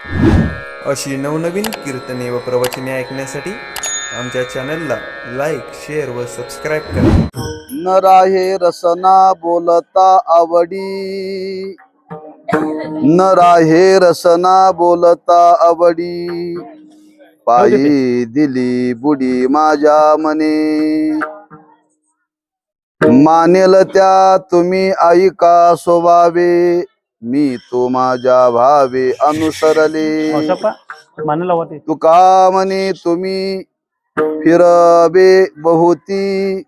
अशी नवनवीन कीर्तने व प्रवचने ऐकण्यासाठी आमच्या चॅनलला लाईक, शेअर व सबस्क्राईब करा. न राहे रसना बोलता आवडी, न राहे रसना बोलता आवडी, पायी दिली बुडी माझ्या मने. मानेल त्या तुम्ही ऐका स्वभावे, मी तो माझ्या भावे अनुसरले. तुका म्हणे तुम्ही फिरवे बहुती,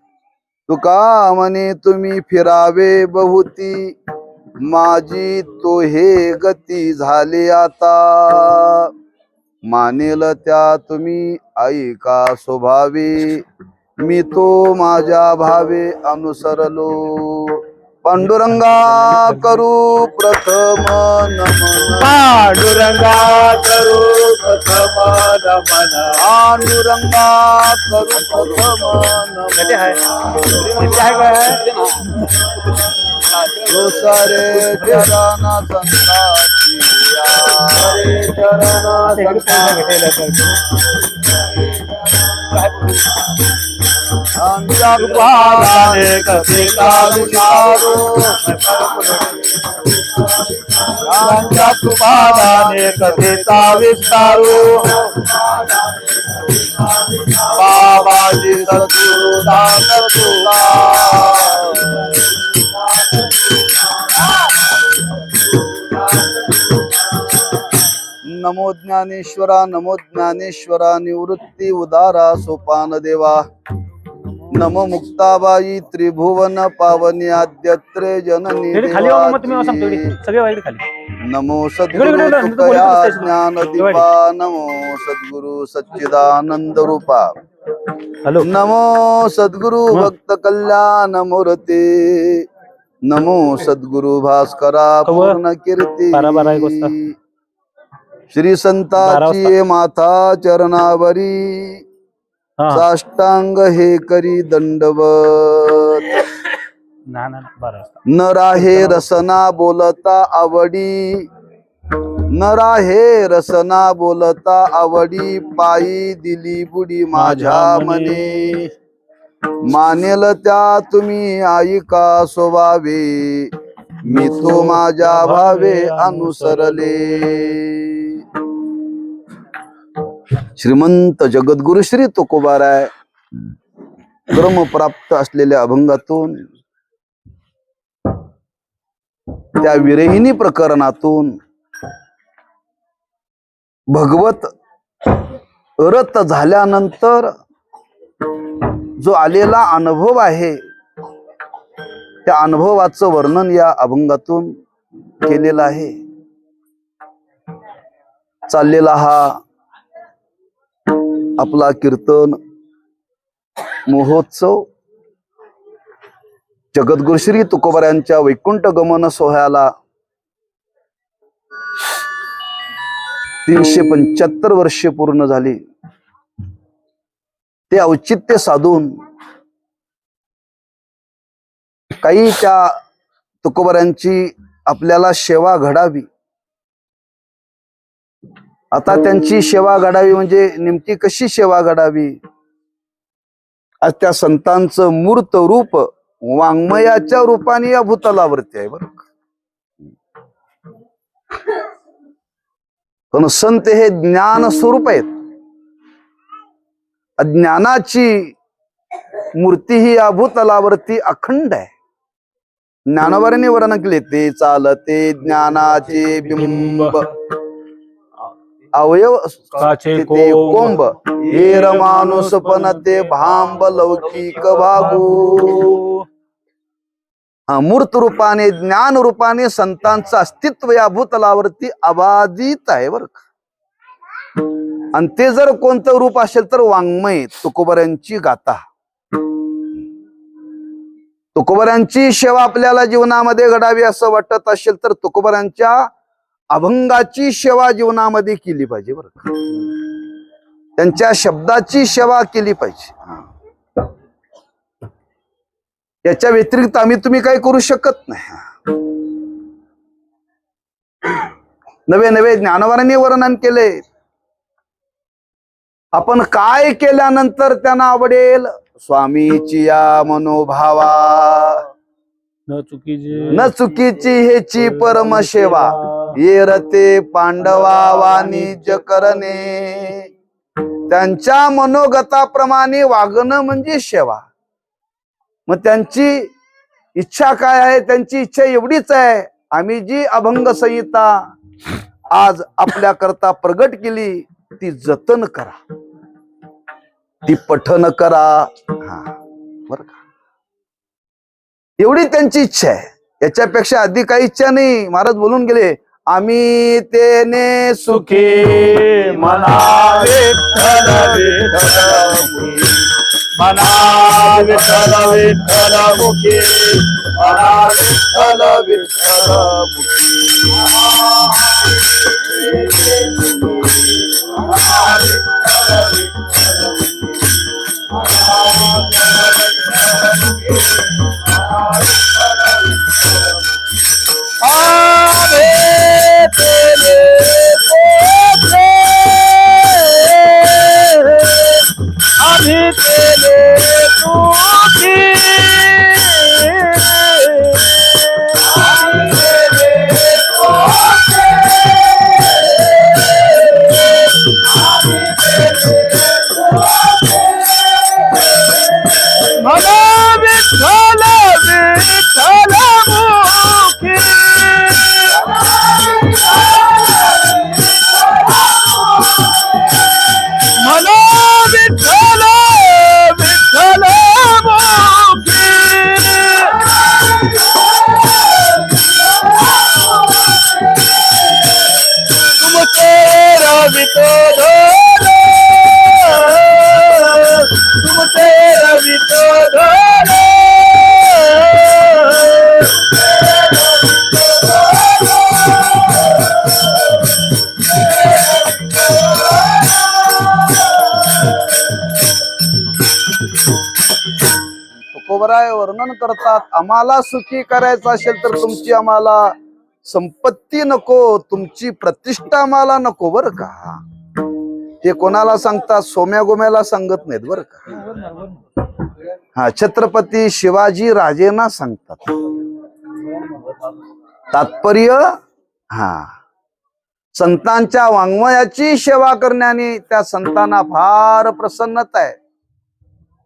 तुका म्हणे तुम्ही फिरावे बहुती, माझी तो हे गती झाली आता. मानेल त्या तुम्ही ऐका स्वभावे, मी तो माझ्या भावे अनुसरलो. पांडुरंगा करू प्रथम नमन, पांडुरंगा करू प्रथम नमन, पांडुरंगा करू प्रथम नमन. तो सारे चरणा संताची, पादाने कथिता विचारो, पादाने कथिता विस्तारो, बाबाजी सद्गुरु दास तुका. नमो ज्ञानेश्वरा, नमो ज्ञानेश्वरा, निवृत्ती उदारा सोपान देवा. नमो मुक्ताबाई त्रिभुवन पावनी आद्यत्रे जननी देवाची. नमो सद्गुरु तुकया ज्ञान दीपा, नमो सद्गुरु सच्चिदानंद रूपा, नमो सद्गुरु भक्त कल्याण मूर्ती, नमो सद्गुरु भास्करा पूर्ण कीर्ती. श्री संताची माथा चरणावरी, साष्टांग हे करी दंडवत. न राहे रसना बोलता आवडी, न राहे रसना बोलता आवडी, पायी दिली बुडी माझ्या मने. मानेल त्या तुम्ही ऐका स्वभावे, मी तो माझ्या भावे अनुसरले. श्रीमंत जगद्गुरु श्री तुकोबाराय क्रमप्राप्त असलेल्या अभंगातून, त्या विरहिणी प्रकरणातून भगवत रत झाल्यानंतर जो आलेला अनुभव आहे, त्या अनुभवाचं वर्णन या अभंगातून केलेलं आहे. चाललेला हा आपला कीर्तन महोत्सव जगद्गुरु श्री तुकोबारायांच्या वैकुंठ गमन सोहळ्याला 375 वर्षे पूर्ण झाली. ते औचित्य साधून काही त्या तुकोबारायांची आपल्याला सेवा घडावी. आता त्यांची सेवा घडावी म्हणजे नेमकी कशी सेवा घडावी. आज त्या संतांचं मूर्त रूप वाङ्मयाच्या रूपाने या भूतलावरती आहे बरं. पण संत हे ज्ञान स्वरूप आहेत. ज्ञानाची मूर्ती ही या भूतलावरती अखंड आहे. ज्ञानवराने वर्णन केले, ते चालते ज्ञानाचे बिंब, अवयव ते कोंब, हेर माणूस पण ते भांब लौकिक भागू. मूर्त रूपाने ज्ञान रूपाने संतांचं अस्तित्व या भूतलावरती अबाधित आहे बर. आणि ते जर कोणतं रूप असेल तर वाङ्मय तुकोबारायांची गाथा. तुकोबारायांची सेवा आपल्याला जीवनामध्ये घडावी असं वाटत असेल तर तुकोबारायांच्या अभंगाची सेवा जीवनामध्ये केली पाहिजे बरं. त्यांच्या शब्दाची सेवा केली पाहिजे. याच्या व्यतिरिक्त आम्ही तुम्ही काही करू शकत नाही. नवे नवे ज्ञानवारांनी वर्णन केले. आपण काय केल्यानंतर त्यांना आवडेल? स्वामीची या मनोभावा न चुकीची हेची परमसेवा. ये रते पांडवा वाणिज्य करणे. त्यांच्या मनोगताप्रमाणे वागणं म्हणजे सेवा. मग त्यांची इच्छा काय आहे? त्यांची इच्छा एवढीच आहे, आम्ही जी अभंग संहिता आज आपल्या करता प्रगट केली ती जतन करा, ती पठन करा. हा बर का, एवढी त्यांची इच्छा आहे. याच्यापेक्षा अधिक काही इच्छा नाही. महाराज बोलून गेले, आम्ही तेने सुखी मना विठ्ठल विठ्ठल मुखी. मना विठ्ठल विठ्ठल मुखी. मना विठ्ठल विठ्ठल तुकोबराय वर्णन करतात, आम्हाला सुखी करायचं असेल तर तुमची आम्हाला संपत्ती नको, तुमची प्रतिष्ठा आम्हाला नको. बर का, ते कोणाला सांगतात? सोम्या गोम्याला सांगत नाहीत बर का. हा, छत्रपती शिवाजी राजेंना सांगतात. तात्पर्य, हा, संतांच्या वाङ्मयाची सेवा करण्याने त्या संतांना फार प्रसन्नता आहे.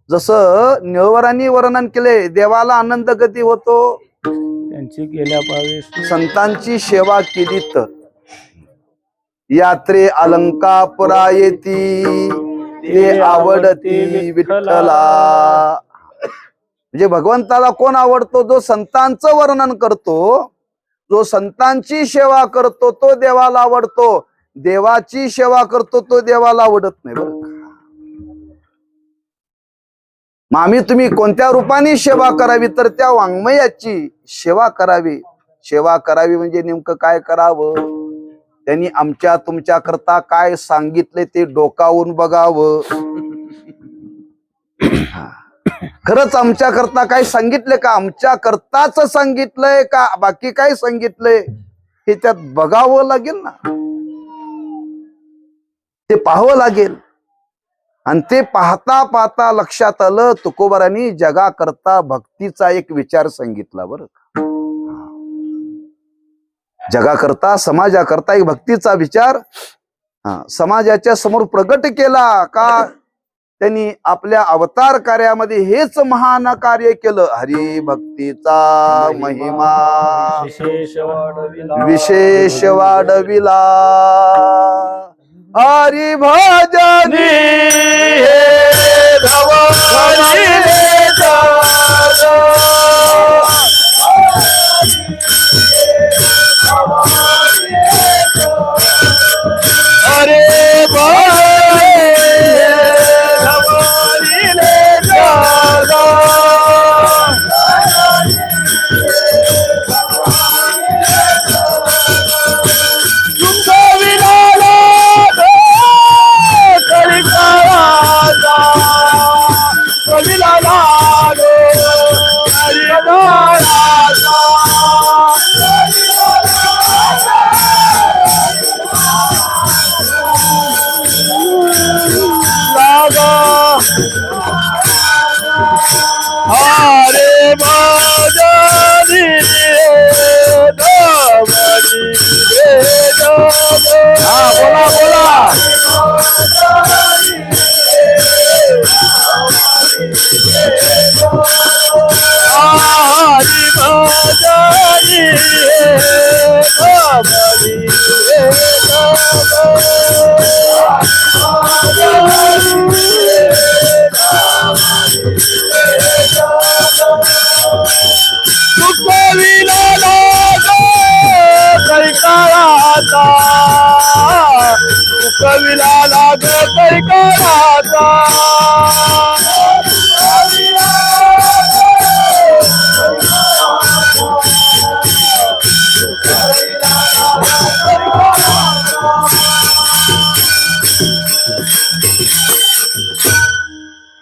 जसं निळवरांनी वर्णन केले, देवाला आनंद कधी होतो? त्यांची गेल्या पावे संतांची सेवा केली तर. यात्रे अलंकापुरा येती ते आवडती विठ्ठला. म्हणजे भगवंताला कोण आवडतो? जो संतांचं वर्णन करतो, जो संतांची सेवा करतो तो देवाला आवडतो. देवाची सेवा करतो तो देवाला आवडत नाही. बरं का, मग आम्ही तुम्ही कोणत्या रूपाने सेवा करावी? तर त्या वाङ्मयाची सेवा करावी. सेवा करावी म्हणजे नेमकं काय करावं? त्यांनी आमच्या तुमच्या करता काय सांगितले ते डोकावून बघावं. खरंच आमच्या करता काय सांगितले का? आमच्या करताच सांगितलंय का बाकी काय सांगितलंय हे त्यात बघावं लागेल ना, ते पाहावं लागेल. आणि ते पाहता पाहता लक्षात आलं, तुकोबारांनी जगाकरता भक्तीचा एक विचार सांगितला. बरं का, जगाकरता समाजाकरता एक भक्तीचा विचार समाजाच्या समोर प्रगट केला. का? त्यांनी आपल्या अवतार कार्यामध्ये हेच महान कार्य केलं. हरी भक्तीचा महिमा विशेष वाढविला. हरी भजनी कविला कविला लागत ऐकाराचा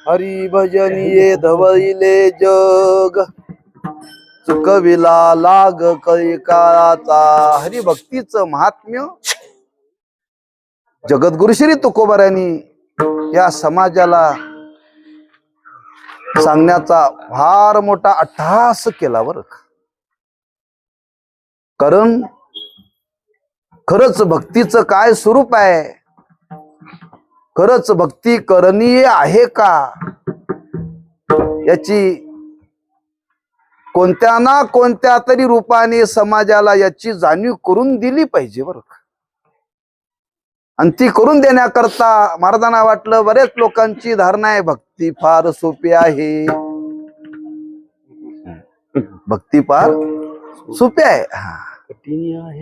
हरी भजनिये धवळिले जग चुकविला लाग कैकाराचा. हरिभक्तीचं महात्म्य जगद्गुरु श्री तुकोबारायांनी या समाजाला सांगण्याचा फार मोठा अट्टहास केला बरं का. कारण खरंच भक्तीचं काय स्वरूप आहे, खरंच भक्ती करणीय आहे का, याची कोणत्या ना कोणत्या तरी रूपाने समाजाला याची जाणीव करून दिली पाहिजे बरं का. आणि ती करून देण्याकरता महाराजांना वाटलं, बरेच लोकांची धारणा आहे भक्ती फार सोपी आहे, भक्ती फार सोपी आहे.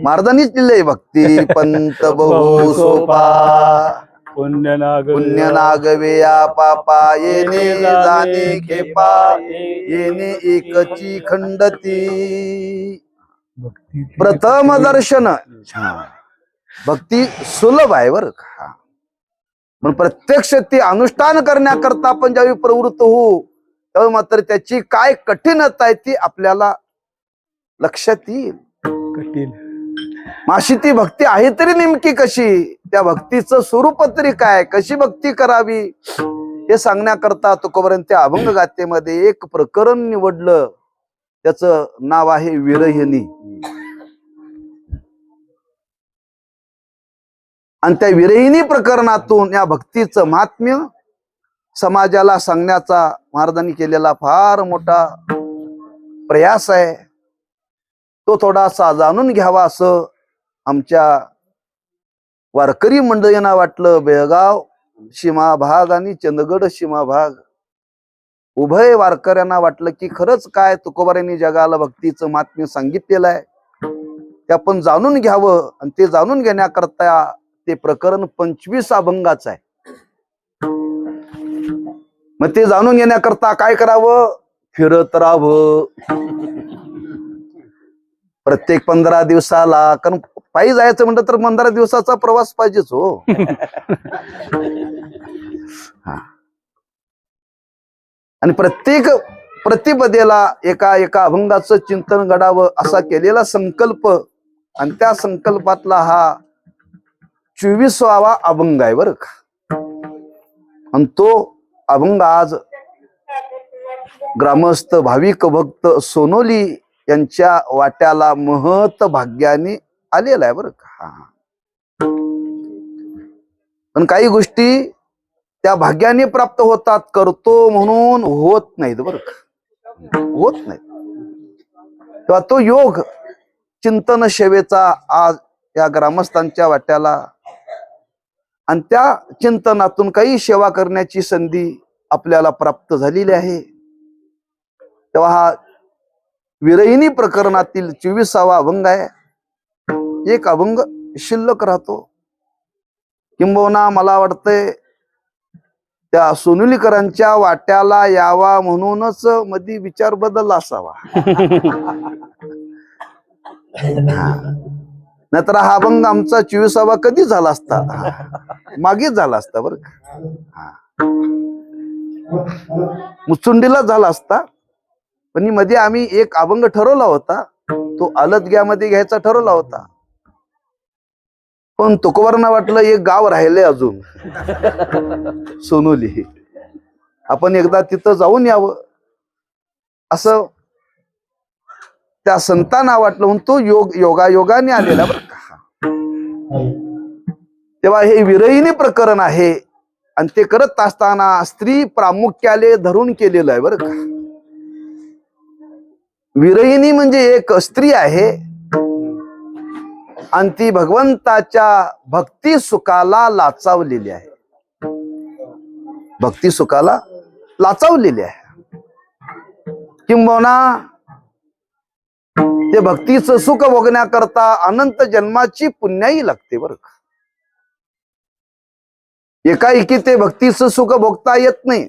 महाराजांनीच दिले भक्ती पंत बहु सोपा, पुण्य पुण्य नागवे या पापा, येणे जाणे खेपा, येणे एकची खंडती. प्रथम दर्शन भक्ती सुलभ आहे बर का. पण प्रत्यक्ष ती अनुष्ठान करण्याकरता आपण ज्यावेळी प्रवृत्त होऊ त्यावेळी मात्र त्याची काय कठीणता आहे ती आपल्याला लक्षात येईल. कठीण माशी ती भक्ती आहे तरी नेमकी कशी, त्या स्वरूप तरी काय, कशी भक्ती करावी हे सांगण्याकरता तुकोबारांच्या अभंग गाथेमध्ये एक प्रकरण निवडलं. त्याचं नाव आहे विरहिणी. आणि त्या विरहिणी प्रकरणातून या भक्तीचं महात्म्य समाजाला सांगण्याचा महाराजांनी केलेला फार मोठा प्रयास आहे. तो थोडासा जाणून घ्यावा असं आमच्या वारकरी मंडळींना वाटलं. बेळगाव सीमा भाग आणि चंदगड सीमा भाग उभय वारकऱ्यांना वाटलं की खरंच काय तुकोबारांनी जगाला भक्तीचं महात्म्य सांगितलेलं आहे ते आपण जाणून घ्यावं. आणि ते जाणून घेण्याकरता ते प्रकरण 25 अभंगाचं आहे. मग ते जाणून घेण्याकरता काय करावं, फिरत राहावं प्रत्येक 15 दिवसाला. कारण पायी जायचं म्हणलं तर 15 दिवसाचा प्रवास पाहिजेच हो. आणि प्रत्येक प्रतिपदेला एका एका अभंगाचं चिंतन घडावं असा केलेला संकल्प. आणि त्या संकल्पातला हा 24वा अभंग आहे बरं का. आणि तो अभंग आज ग्रामस्थ भाविक भक्त सोनोली यांच्या वाट्याला महत भाग्याने आलेला आहे बरं का. पण काही गोष्टी त्या भाग्याने प्राप्त होतात, करतो म्हणून होत नाहीत बरं का, होत नाहीत. तेव्हा तो योग चिंतन सेवेचा आज या ग्रामस्थांच्या वाट्याला आणि त्या चिंतनातून काही सेवा करण्याची संधी आपल्याला प्राप्त झालेली आहे. तेव्हा हा विरहिणी प्रकरणातील 24वा अभंग आहे. एक अभंग शिल्लक राहतो. किंबहुना मला वाटतंय त्या सोनुलीकरांच्या वाट्याला यावा म्हणूनच मध्ये विचार बदलला असावा. नाहीतर हा अभंग आमचा 24वा कधी झाला असता, मागेच झाला असता बरं का. मुचुंडीला झाला असता. पण मध्ये आम्ही एक अभंग ठरवला होता, तो अलदग्यामध्ये घ्यायचा ठरवला होता. पण तुकोबारांना वाटलं एक गाव राहिले अजून सोनोली, आपण एकदा तिथं जाऊन यावं असं त्या संतांना वाटलं. म्हणून तो योगायोगाने आलेला बरं का. तेव्हा हे विरहिणी प्रकरण आहे. आणि ते करत असताना स्त्री प्रामुख्याने धरून केलेलं आहे बरं का. विरहिणी म्हणजे एक स्त्री आहे आणि ती भगवंताच्या भक्ती सुखाला लाचावलेली आहे, भक्ती सुखाला लाचावलेली आहे. किंबहुना ते भक्तीचं सुख भोगण्याकरता अनंत जन्माची पुण्याई लागते बरं का. एकाएकी ते भक्तीचं सुख भोगता येत नाही.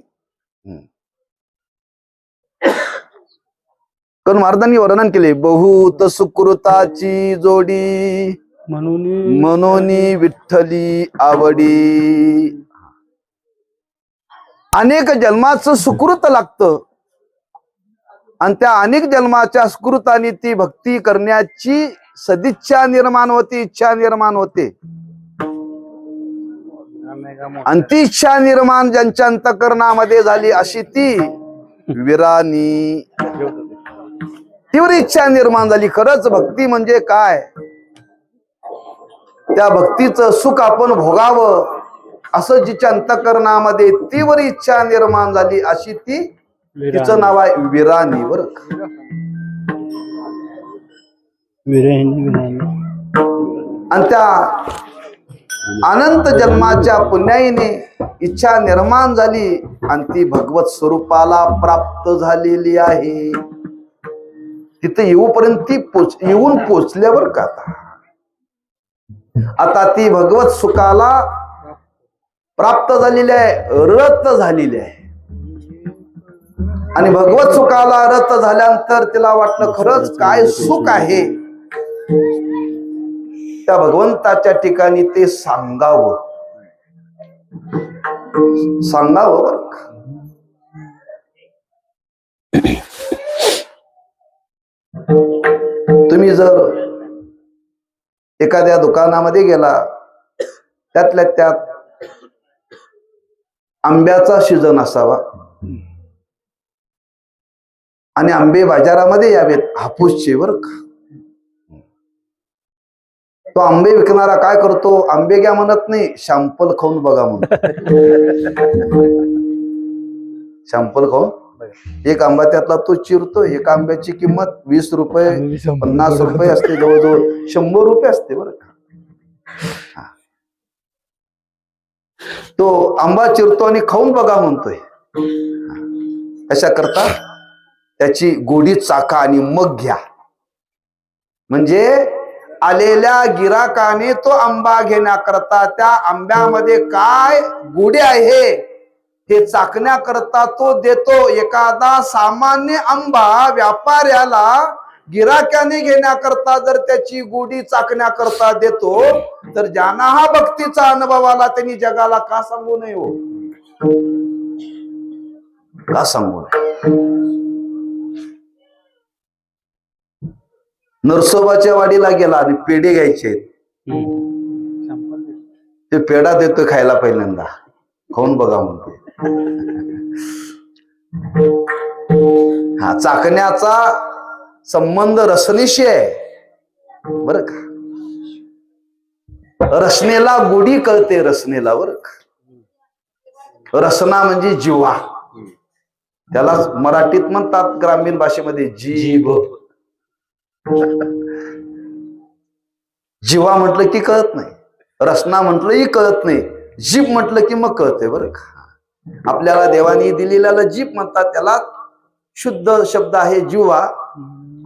कारण महाराजांनी वर्णन केले, बहुत सुकृताची जोडी म्हणून विठ्ठली आवडी. अनेक जन्माचं सुकृत लागतं आणि त्या अनेक जन्माच्या सुकृताने ती भक्ती करण्याची सदिच्छा निर्माण होते, इच्छा निर्माण होते. आणि ती इच्छा निर्माण ज्यांच्या अंतःकरणामध्ये झाली अशी ती विरानी तीव्र इच्छा निर्माण झाली. खरंच भक्ती म्हणजे काय, त्या भक्तीचं सुख आपण भोगावं असं जिच्या अंतःकरणामध्ये तीव्र इच्छा निर्माण झाली अशी ती, तिचं नाव आहे विरानी. बर आणि त्या अनंत जन्माच्या पुण्याईने इच्छा निर्माण झाली आणि ती भगवत स्वरूपाला प्राप्त झालेली आहे. तिथे येऊपर्यंत ती येऊन पोचल्यावर का आता ती भगवत सुखाला प्राप्त झालेली आहे, रत झालेली आहे. आणि भगवत सुखाला रत झाल्यानंतर तिला वाटलं खरंच काय सुख आहे, त्या भगवंताच्या ठिकाणी ते सांगावं. तुम्ही जर एखाद्या दुकानामध्ये गेला, त्यातल्या त्यात आंब्याचा सीजन असावा आणि आंबे बाजारामध्ये यावेत हापूसचे. बर का, तो आंबे विकणारा काय करतो, आंबे घ्या म्हणत नाही, शॅम्पल खाऊन बघा म्हणतो. शॅम्पल खाऊन एक आंबा त्यातला तो चिरतो. एक आंब्याची किंमत 20 रुपये 50 रुपये असते, जवळजवळ 100 रुपये असते. बरं का, तो आंबा चिरतो आणि खाऊन बघा म्हणतोय. अशा करता त्याची गोडी चाका आणि मग घ्या. म्हणजे आलेल्या गिराकाने तो आंबा घेण्याकरता त्या आंब्यामध्ये काय गोडी आहे हे चाकण्याकरता तो देतो. एखादा सामान्य आंबा व्यापाऱ्याला गिराक्याने घेण्याकरता जर त्याची गोडी चाकण्याकरता देतो, तर ज्यांना हा भक्तीचा अनुभव आला त्यांनी जगाला का सांगू नये हो, का सांगू नये. नरसोबाच्या वाडीला गेला आणि पेढे घ्यायचे, ते पेढा देतोय खायला, पहिल्यांदा खाऊन बघा म्हणतो. हा चाकण्याचा संबंध रसनेशी आहे. बर का, रसनेला गोडी कळते, रसनेला. बर का, रसना म्हणजे जिव्हा, त्याला मराठीत म्हणतात ग्रामीण भाषेमध्ये जीभ. जिव्हा म्हटलं की कळत नाही, रसना म्हटलं की कळत नाही, जीभ म्हटलं की मग कळते. बरं का, आपल्याला देवानी दिलेल्याला जीभ म्हणतात, त्याला शुद्ध शब्द आहे जिव्हा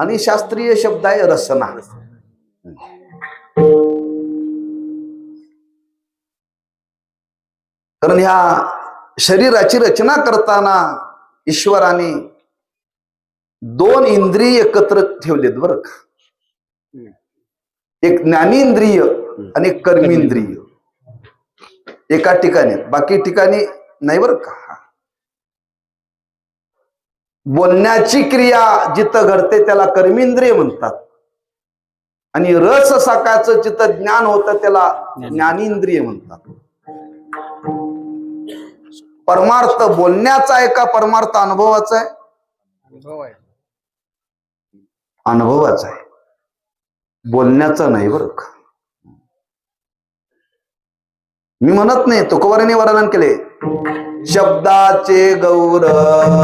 आणि शास्त्रीय शब्द आहे रसना. कारण ह्या शरीराची रचना करताना ईश्वराने 2 इंद्रिय एकत्र ठेवलेत. बरं का, एक ज्ञानेंद्रिय आणि एक कर्मेंद्रिय एका ठिकाणी, बाकी ठिकाणी नाही. बरं का, बोलण्याची क्रिया जिथं घडते त्याला कर्मेंद्रिय म्हणतात आणि रस साकायचं जिथं ज्ञान होतं त्याला ज्ञानेंद्रिय म्हणतात. परमार्थ बोलण्याचा आहे का परमार्थ अनुभवाचा आहे? अनुभवाचा आहे, बोलण्याचा नाही. बरं का, मी म्हणत नाही, तुकोबारांनी वर्णन केले, शब्दाचे गौरव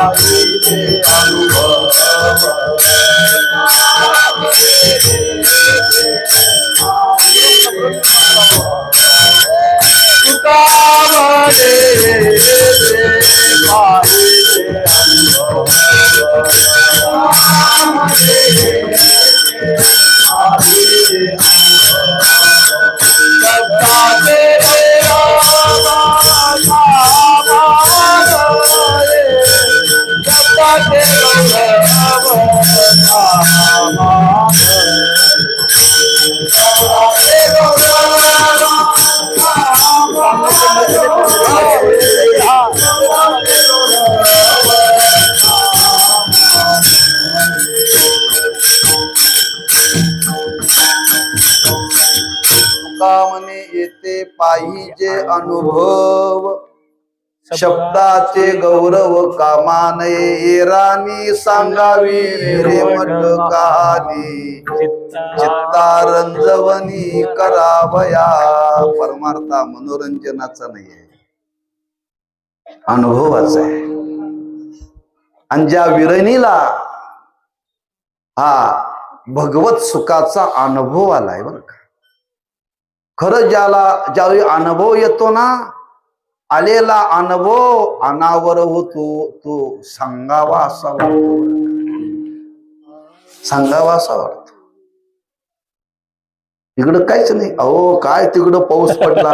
पाहिजे अनुभव तुका म्हणे पाहिजे अनुभव दत्ताचे तुकामने येते पाहिजे अनुभव शब्दाचे गौरव कामानये राणी सांगावी रेमट कहाणी चित्तारंजवनी करावया परमार्था मनोरंजनाचा नाहीये अनुभवाचा आहे आणि ज्या विरणीला हा भगवत सुखाचा अनुभव आलाय बरं का खरं ज्यावेळी अनुभव येतो ना आलेला अनुभव अनावर होतो तो सांगावा असा वाटतो सांगावा असा वाटतो तिकडं काहीच नाही अहो काय तिकडं पाऊस पडला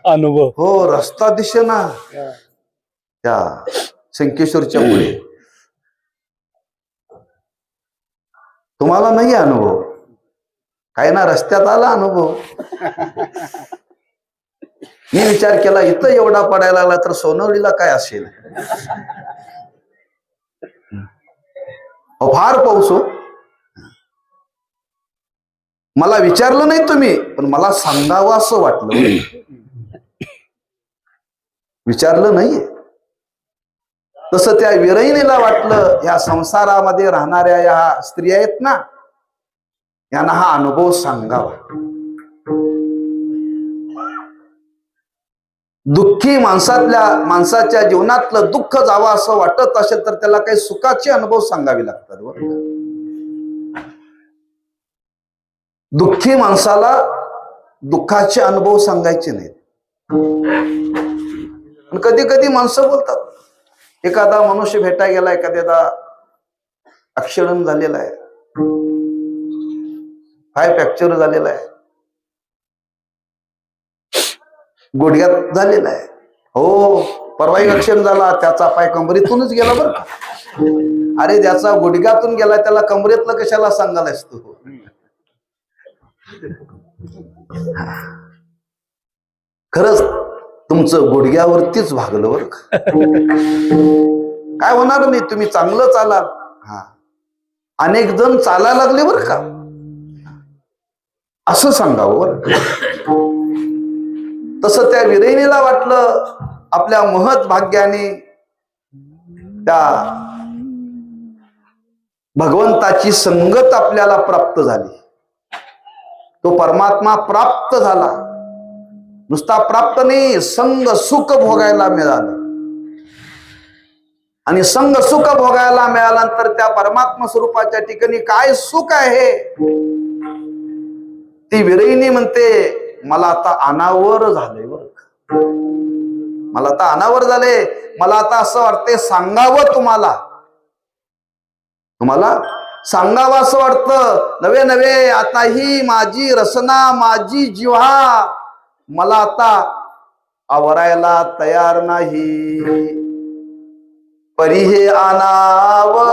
अनुभव हो रस्ता दिसेना त्या संकेश्वरच्या पुढे तुम्हाला नाही अनुभव काय ना रस्त्यात आला अनुभव मी विचार केला इथं एवढा पडायला लागला तर सोनवडीला काय असेल फार पाऊस हो मला विचारलं नाही तुम्ही पण मला सांगावं असं वाटलं विचारलं नाहीये तसं त्या विरहिणीला वाटलं या संसारामध्ये राहणाऱ्या या स्त्रिया आहेत ना यांना हा अनुभव सांगावा दुःखी माणसाच्या जीवनातलं दुःख जावं असं वाटत असेल तर त्याला काही सुखाचे अनुभव सांगावे लागतात दुःखी माणसाला दुःखाचे अनुभव सांगायचे नाहीत कधी कधी माणसं बोलतात एखादा मनुष्य भेटायला गेला एखाद्याचा ऍक्सिडेंट झालेला आहे पाय फ्रॅक्चर झालेला आहे गुडघ्यात झालेला आहे हो परवा ऍक्सिडेंट झाला त्याचा पाय कमरेतूनच गेला बरं का अरे ज्याचा गुडघ्यातून गेला त्याला कमरेतलं कशाला सांगायलास तू खरंच तुमचं गुडघ्यावरतीच भागलं बरं का काय होणार नाही तुम्ही चांगलं चालाल हा अनेक जण चालायला लागले बरं का असं सांगावं बरं तसं त्या विरहिणीला वाटलं आपल्या महत् भाग्याने त्या भगवंताची संगत आपल्याला प्राप्त झाली तो परमात्मा प्राप्त झाला नुसता प्राप्त नाही संग सुख भोगायला मिळालं आणि संग सुख भोगायला मिळाल्यानंतर त्या परमात्मा स्वरूपाच्या ठिकाणी काय सुख आहे ती विरहिणी म्हणते मला आता अनावर झाले बरं मला आता अनावर झाले मला आता असं वाटते सांगावं तुम्हाला सांगावं असं वाटतं नवे नवे आता ही माझी रसना माझी जिव्हा मला आता आवरायला तयार नाही परी हे अनावर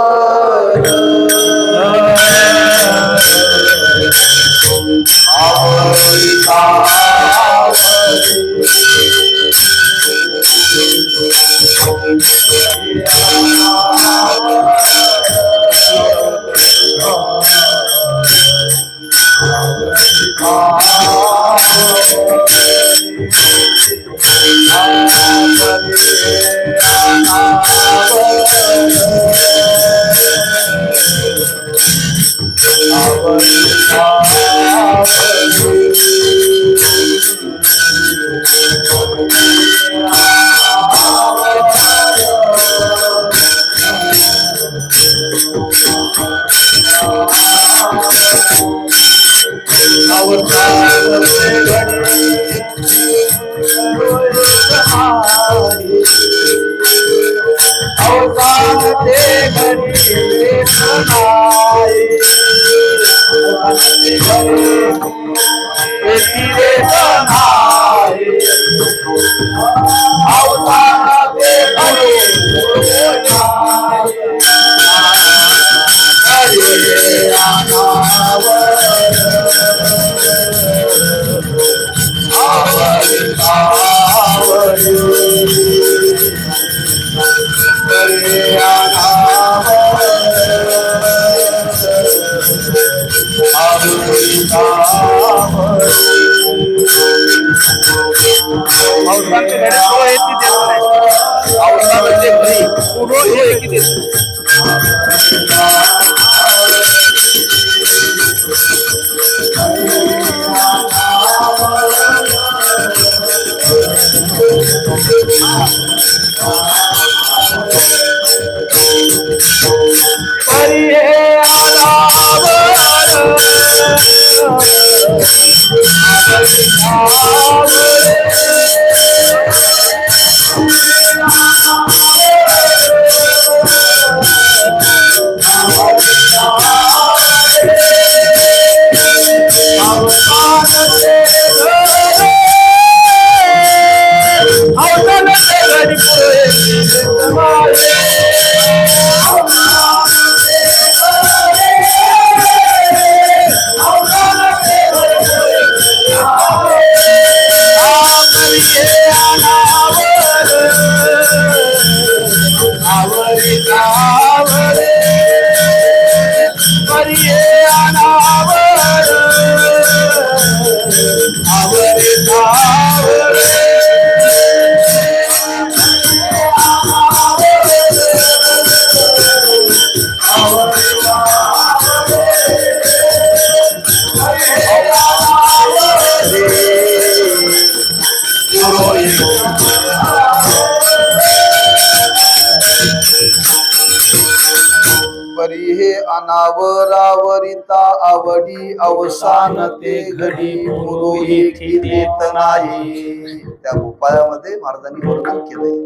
परी हे अनावरावरिता आवडी अवसान ते घडी पुरोहित देत नाही. त्या भोपाळ्यामध्ये महाराजांनी वर्णन केलंय.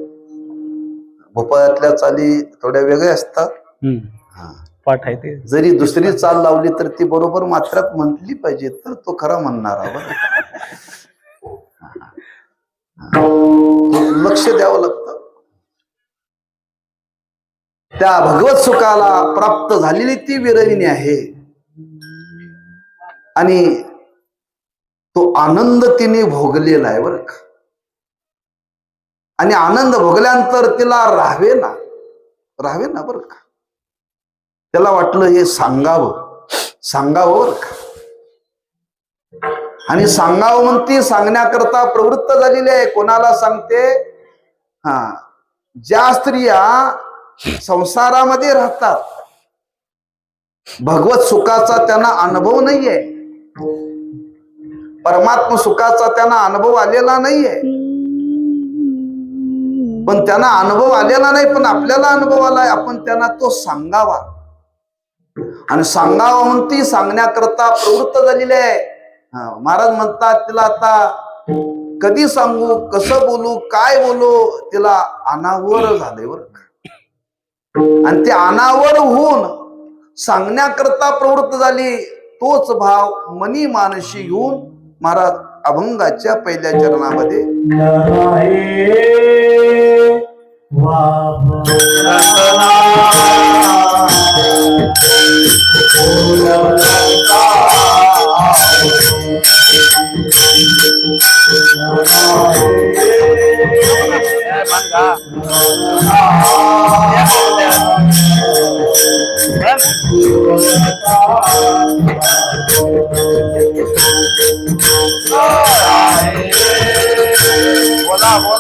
भोपाळ्यातल्या चाली थोड्या वेगळ्या असतात. पाठ आहे ते. जरी दुसरी चाल लावली तर ती बरोबर मात्रात म्हटली पाहिजे तर तो खरा म्हणणार. लक्ष द्यावं लागतं. त्या भगवत सुखाला प्राप्त झालेली ती विरविणी आहे आणि तो आनंद तिने भोगलेला आहे बरं का. आणि आनंद भोगल्यानंतर तिला राहावे ना बरं का. त्याला वाटलं हे सांगावं बरं का. आणि सांगावं म्हणती सांगण्याकरता प्रवृत्त झालेली आहे. कोणाला सांगते? ज्या स्त्रिया संसारामध्ये राहतात, भगवत सुखाचा त्यांना अनुभव नाहीये, परमात्म सुखाचा त्यांना अनुभव आलेला नाहीये. पण त्यांना अनुभव आलेला नाही, पण आपल्याला अनुभव आलाय. आपण त्यांना तो सांगावा. आणि सांगावा म्हणती सांगण्याकरता प्रवृत्त झालेले आहे. महाराज म्हणतात तिला आता कधी सांगू, कसं बोलू, काय बोलू, तिला अनावर झाले बरं का. आणि ते अनावर होऊन सांगण्याकरता प्रवृत्त झाली. तोच भाव मनी मानशी घेऊन महाराज अभंगाच्या पहिल्या चरणामध्ये बोला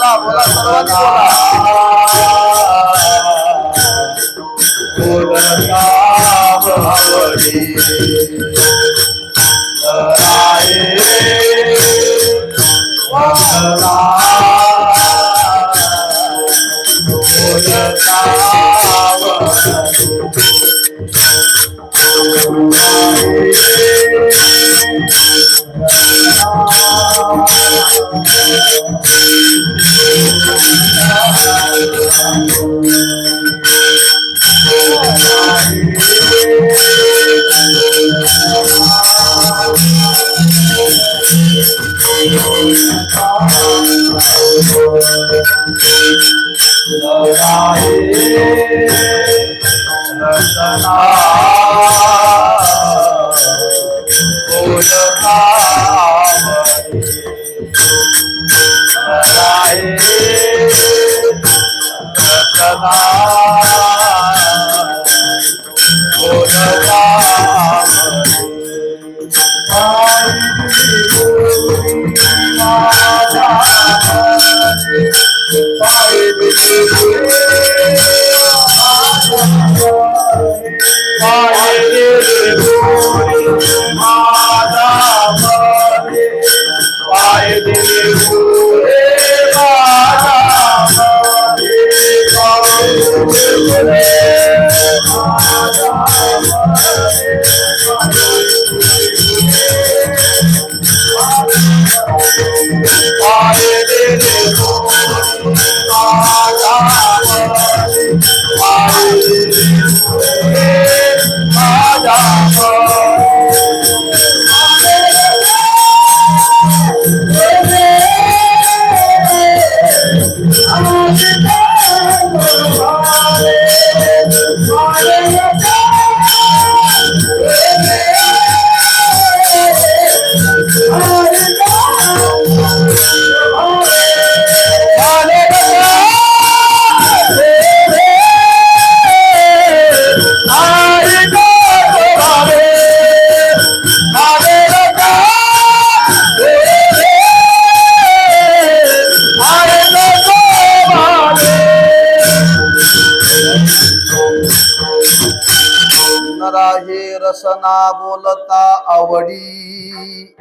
नराहे रसना बोलता आवडी,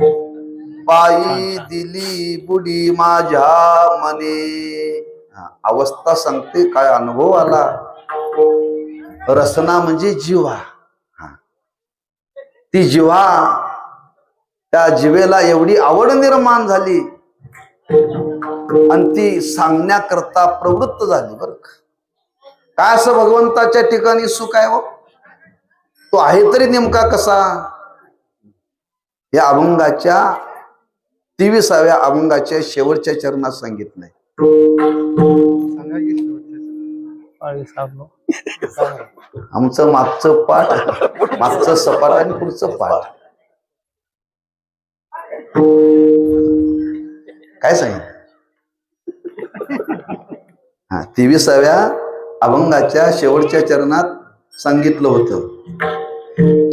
बाई दिली बुडी माझ्या मने. अवस्था सांगते, काय अनुभव आला. रसना म्हणजे जिव्हा. ती जिव्हा, त्या जिवेला एवढी आवड निर्माण झाली आणि ती सांगण्याकरता प्रवृत्त झाली. बरं काय असं भगवंताच्या ठिकाणी सुख आहे हो? तो आहे तरी नेमका कसा? या अभंगाच्या 23व्या अभंगाच्या शेवटच्या चरणात सांगितलंय. आमचं मागचं पाठ, मागचं सपाट आणि पुढचं पाठ. काय सांगितलं? 23व्या अभंगाच्या शेवटच्या चरणात सांगितलं होतं,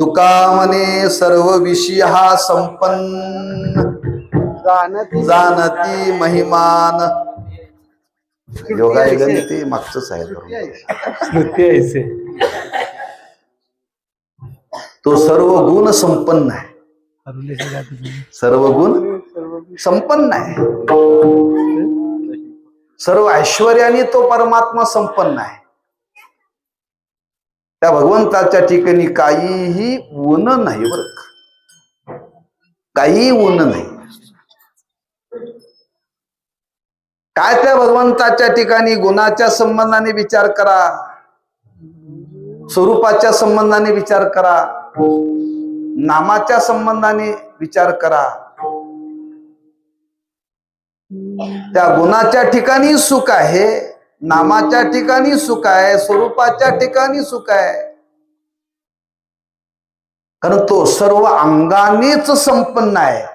तुका म्हणे सर्व विषय हा संपन्न, जाणती महिमान. योगायोगा ते मागचंच आहे. तो सर्व गुण संपन्न आहे. सर्व गुण संपन्न आहे. सर्व ऐश्वर्याने तो परमात्मा संपन्न आहे. त्या भगवंताच्या ठिकाणी काहीही ऊन नाही. बरं काही ऊन नाही. काय त्या भगवंताच्या ठिकाणी गुणाच्या संबंधाने विचार करा, स्वरूपाच्या संबंधाने विचार करा, नामाच्या संबंधाने विचार करा. त्या गुणाच्या ठिकाणी सुख आहे, नामाच्या ठिकाणी सुख आहे, स्वरूपाच्या ठिकाणी सुख आहे. कारण तो सर्व अंगानेच संपन्न आहे.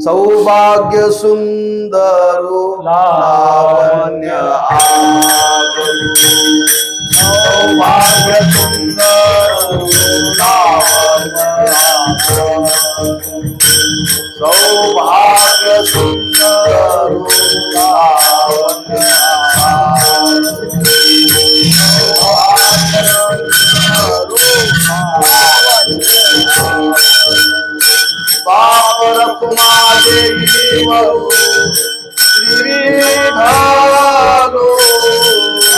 सौभाग्य सुंदर लावण्य सौभाग्य सुंदर सौभाग्य सुंदर बापर कुमारे श्री धारो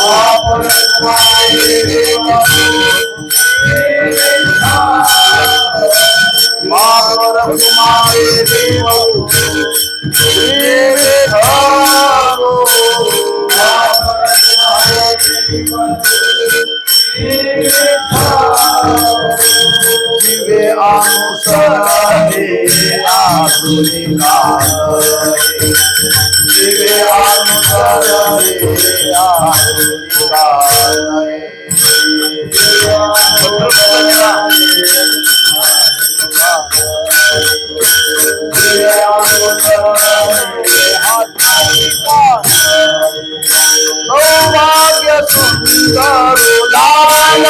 बापर कुमारे बापर कुमारे अनुसरे आधुनिक सौभाग्य सुंदर लाल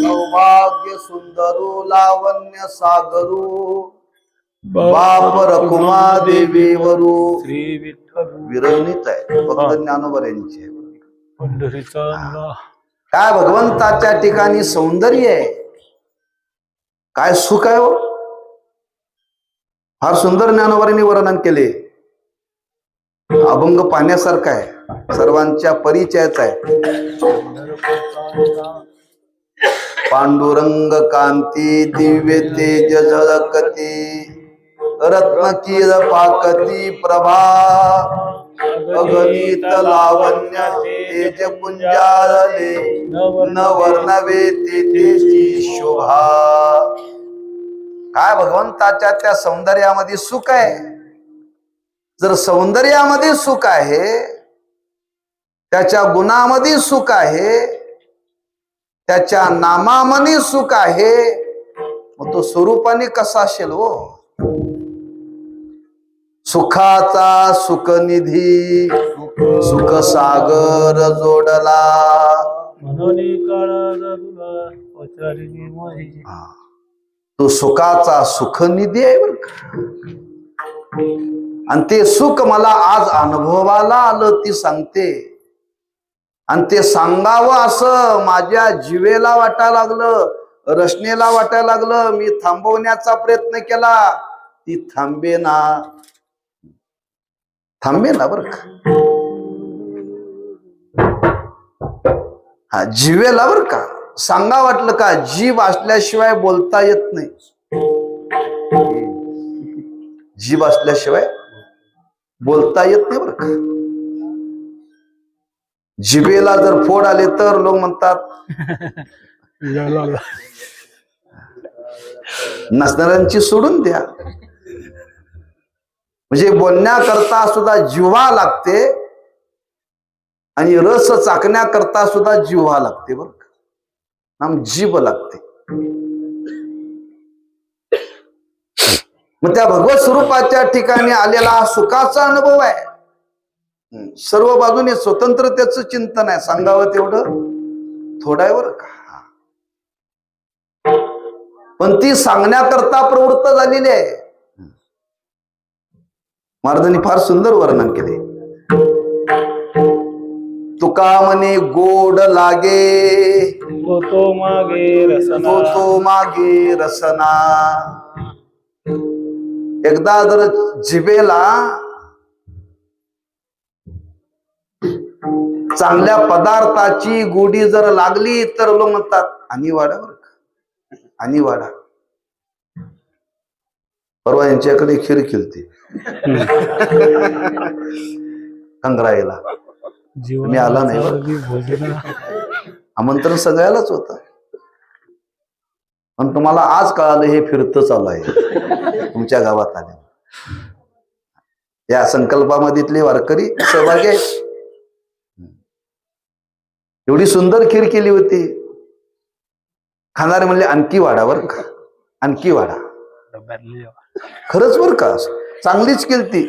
सौभाग्य सुंदरू लावण्य सागरू बाप रकुमा देवीवरू श्री विठ्ठल विरवणीच आहे फक्त ज्ञानोबा यांची आहे. पंढरीचा काय भगवंताच्या ठिकाणी सौंदर्य आहे, काय सुख आहे हो. फार सुंदर ज्ञानोबांनी वर्णन केले. अभंग पाहण्यासारखा आहे, सर्वांच्या परिचयाचा आहे. पांडुरंग कांती दिव्य तेज झळकती रत्न कीर पाकती प्रभा अगणित लावण्य तेज पुंजारले नवर्णवे तेजची शोभा. काय भगवंताच्या त्या सौंदर्यामध्ये सुख आहे. जर सौंदर्यामध्ये सुख आहे, त्याच्या गुणामध्ये सुख आहे, त्याच्या नामामध्ये सुख आहे, मग तो स्वरूपाने कसा असेल हो. सुखाचा सुखनिधी सुख सागर जोडला. मनोनी काळा जादूला पचारिणी मोही. तो सुखाचा सुखनिधी आहे बर का. आणि ते सुख मला आज अनुभवाला आलं ती सांगते. आणि ते सांगावं असं माझ्या जिवेला वाटायला लागलं, रचनेला वाटायला लागलं. मी थांबवण्याचा प्रयत्न केला, ती थांबेना बर का. हा जिवेला बर का. सांगा वाटलं का, जीभ असल्याशिवाय बोलता येत नाही. जीभ असल्याशिवाय बोलता येत नाही बर का. जिभेला जर फोड आले तर लोक म्हणतात नसणाऱ्यांची सोडून द्या. म्हणजे बोलण्याकरता सुद्धा जिव्हा लागते आणि रस चाकण्याकरता सुद्धा जिव्हा लागते बर का. नाम जीभ लागते. मग त्या भगवत स्वरूपाच्या ठिकाणी आलेला हा सुखाचा अनुभव आहे. सर्व बाजूने स्वतंत्रतेचं चिंतन आहे. सांगावं तेवढं थोडं आहे बरं का. पण ती सांगण्याकरता प्रवृत्त झालेली आहे. महाराजांनी फार सुंदर वर्णन केले. तुका म्हणे गोड लागे तो मागे रसना. तो मागे रसना. एकदा जर जिभेला चांगल्या पदार्थाची गोडी जर लागली तर लोक म्हणतात आणि वाढा बर का, आणि वाढा. परवा यांच्याकडे खीर केलती कंगराईला. मी आला नाही बरं. आमंत्रण सगळ्यालाच होतं. पण तुम्हाला आज कळालं हे फिरतं चालू आहे तुमच्या गावात आले. या संकल्पामधीतले वारकरी सहभागी आहेत. एवढी सुंदर खीर केली होती. खाणारे म्हणले आणखी वाढा बरं का, आणखी वाढा. डब्यातली जेव्हा. खरंच बरं का, चांगलीच केलती.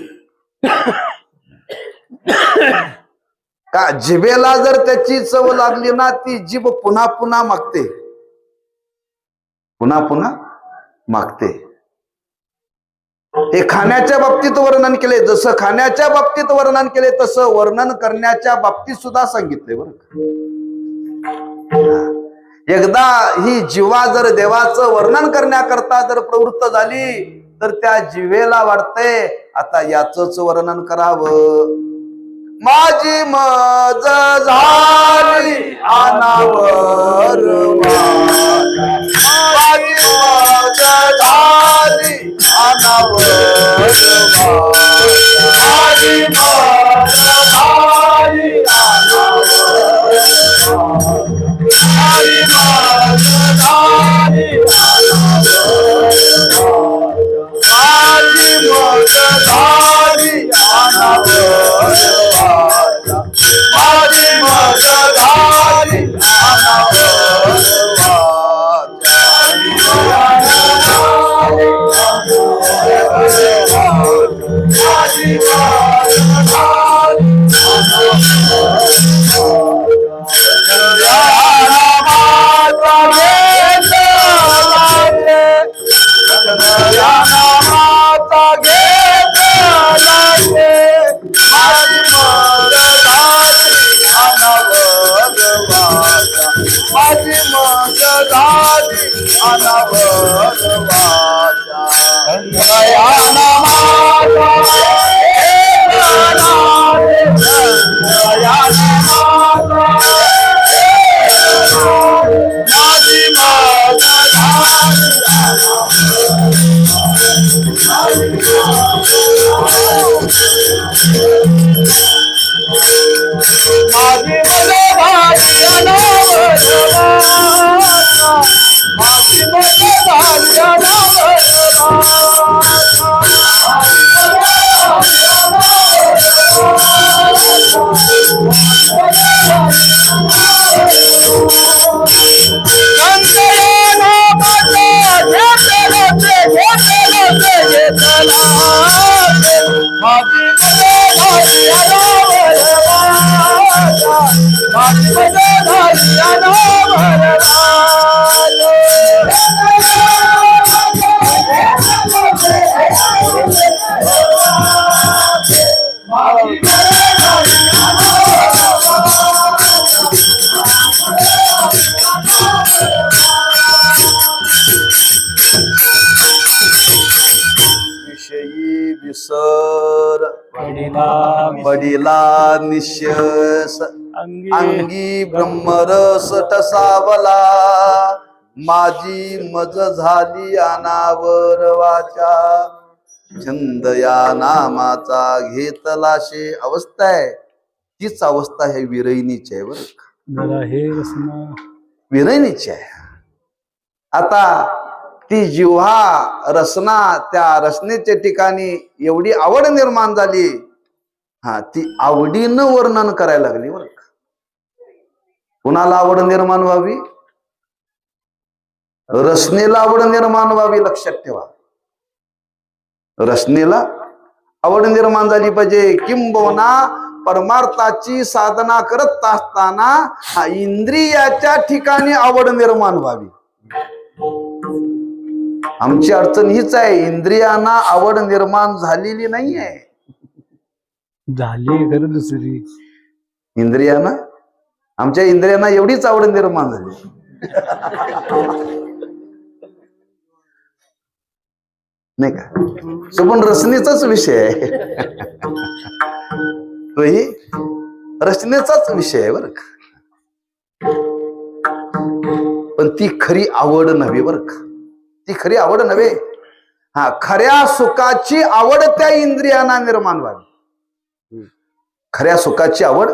का जिभेला जर त्याची चव लागली ना, ती जीभ पुन्हा पुन्हा मागते, पुन्हा पुन्हा मागते. हे खाण्याच्या बाबतीत वर्णन केले. जसं खाण्याच्या बाबतीत वर्णन केले तसं वर्णन करण्याच्या बाबतीत सुद्धा सांगितले बरं का. एकदा ही जीवा जर देवाचं वर्णन करण्याकरता जर प्रवृत्त झाली तर त्या जीवेला वाटते आता याचंच वर्णन करावं. माझी मज झाली अनावर माझी मज झाली अनावर माझी मज झाली विषयी विसर पडिला निश्चस अंगी ब्रह्मरस ठसावला माझी मज झाली अनावर वाचा छंद या नामाचा घेतला शे अवस्था आहे. तीच अवस्था हे विरहिणीची आहे बरं का. जरा हे रसना विरहिणीची आहे. आता ती जिव्हा रसना, त्या रसनेच्या ठिकाणी एवढी आवड निर्माण झाली, हा ती आवडीनं वर्णन करायला लागली बरं का. कुणाला आवड निर्माण व्हावी? रसनेला आवड निर्माण व्हावी. लक्षात ठेवा, रसनेला आवड निर्माण झाली पाहिजे. किंबहुना परमार्थाची साधना करत असताना हा इंद्रियाच्या ठिकाणी आवड निर्माण व्हावी. आमची अडचण हीच आहे, इंद्रियांना आवड निर्माण झालेली नाहीये. झाली खरं दुसरी. इंद्रियांना, आमच्या इंद्रियांना एवढीच आवड निर्माण झाली. नाही का? तो पण रचनेचाच विषय आहे. तोही रचनेचाच विषय आहे बरं का. पण ती खरी आवड नव्हे बरं का. ती खरी आवड नव्हे. हा, खऱ्या सुखाची आवड त्या इंद्रियांना निर्माण व्हावी. खऱ्या सुखाची आवड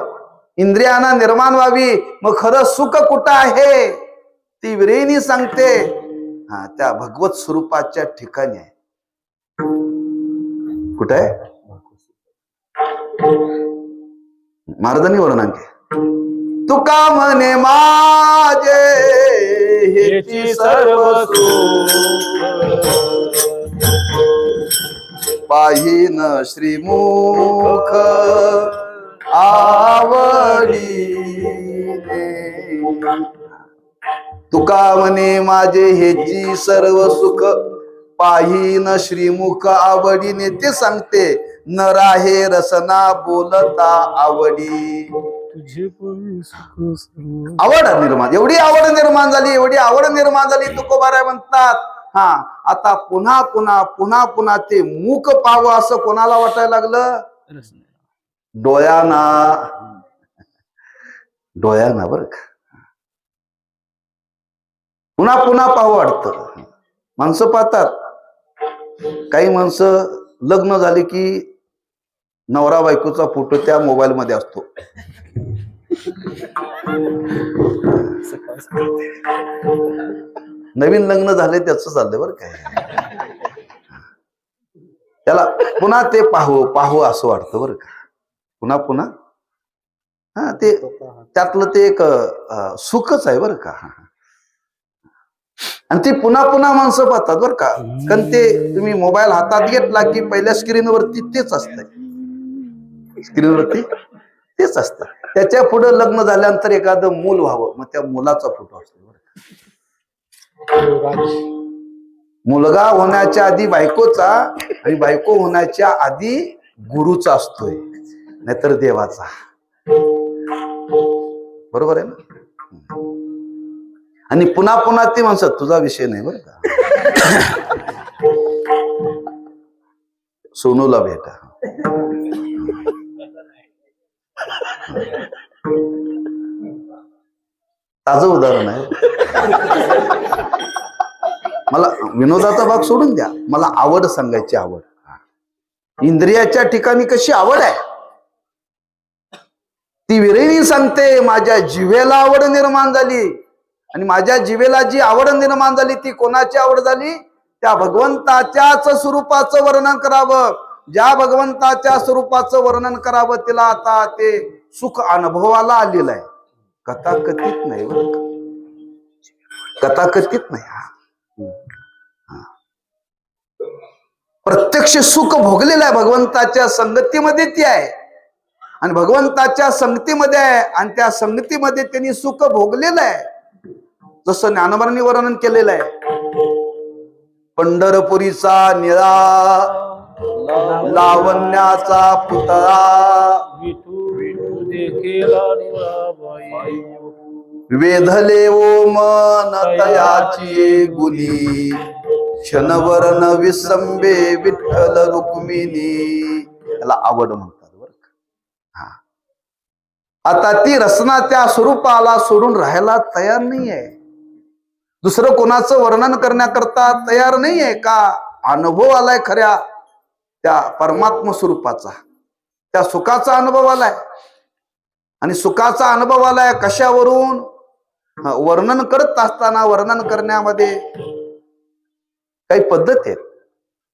इंद्रियांना निर्माण व्हावी. मग खरं सुख कुठं आहे ती विरहिणी सांगते. हा, त्या भगवत स्वरूपाच्या ठिकाणी आहे. कुठं आहे? महाराजांनी वर्णन केलं. तुका म्हणे माझे हे हेची सर्व सुख पाहिन श्रीमुख आवडीने तुका म्हणे माझे हेची सर्व सुख पाहिन श्रीमुख आवडीने ते सांगते न राहे रसना बोलता आवडी तुझे पण सुख सर्व आवड निर्माण एवढी आवड निर्माण झाली तुकोबाराय म्हणतात. हा आता पुन्हा पुन्हा पुन्हा पुन्हा ते मुख पाहावं असं कोणाला वाटायला लागलं? डोळ्याना बर का पुन्हा पुन्हा पाहावं वाटतं. माणसं पाहतात. काही माणसं लग्न झाले की नवरा बायकोचा फोटो त्या मोबाईल मध्ये असतो. नवीन लग्न झाले त्याच चाललंय बरं काय. त्याला पुन्हा ते पाहू असं वाटतं बरं का. पुन्हा पुन्हा हा ते त्यातलं ते एक सुखच आहे बरं का. आणि ती पुन्हा पुन्हा माणसं पाहतात बरं का. कारण ते तुम्ही मोबाईल हातात घेतला की पहिल्या स्क्रीनवरती तेच असतंय. स्क्रीनवरती तेच असतं. त्याच्या पुढे लग्न झाल्यानंतर एखादं मूल व्हावं मग त्या मुलाचा फोटो असतो. मुलगा होण्याच्या आधी बायकोचा आणि बायको होण्याच्या आधी गुरुचा असतोय नाहीतर देवाचा. बरोबर आहे ना. आणि पुन्हा पुन्हा ती माणसं तुझा विषय नाही बरं का. सोनूला भेटा. ताजं उदाहरण आहे. मला विनोदाचा भाग सोडून द्या. मला आवड सांगायची आवड. इंद्रियाच्या ठिकाणी कशी आवड आहे ती विरहिणी सांगते. माझ्या जिभेला आवड निर्माण झाली आणि माझ्या जिभेला जी आवड निर्माण झाली ती कोणाची आवड झाली? त्या भगवंताच्याच स्वरूपाचं वर्णन करावं. ज्या भगवंताच्या स्वरूपाचं वर्णन करावं तिला आता ते सुख अनुभवाला आलेलं आहे. कथाकथित नाही बरं का. कथाकथित नाही. प्रत्यक्ष सुख भोगलेलं आहे. भगवंताच्या संगतीमध्ये ती आहे आणि भगवंताच्या संगतीमध्ये आहे आणि त्या संगतीमध्ये त्यांनी सुख भोगलेलं आहे. जसं ज्ञानोबांनी वर्णन केलेलं आहे. पंढरपुरीचा निळा लावण्याचा पुतळा वेधले ओ मन तयाची गुली क्षणवरण विसंबे विठ्ठल रुक्मिणी. त्याला आवड म्हणतात बरं का. आता ती रचना त्या स्वरूपाला सोडून राहायला तयार नाहीये. दुसरं कोणाचं वर्णन करण्याकरता तयार नाहीये का. अनुभव आलाय खऱ्या त्या परमात्म स्वरूपाचा. त्या सुखाचा अनुभव आलाय आणि सुखाचा अनुभव आलाय कशावरून? वर्णन करत असताना वर्णन करण्यामध्ये काही पद्धत आहेत.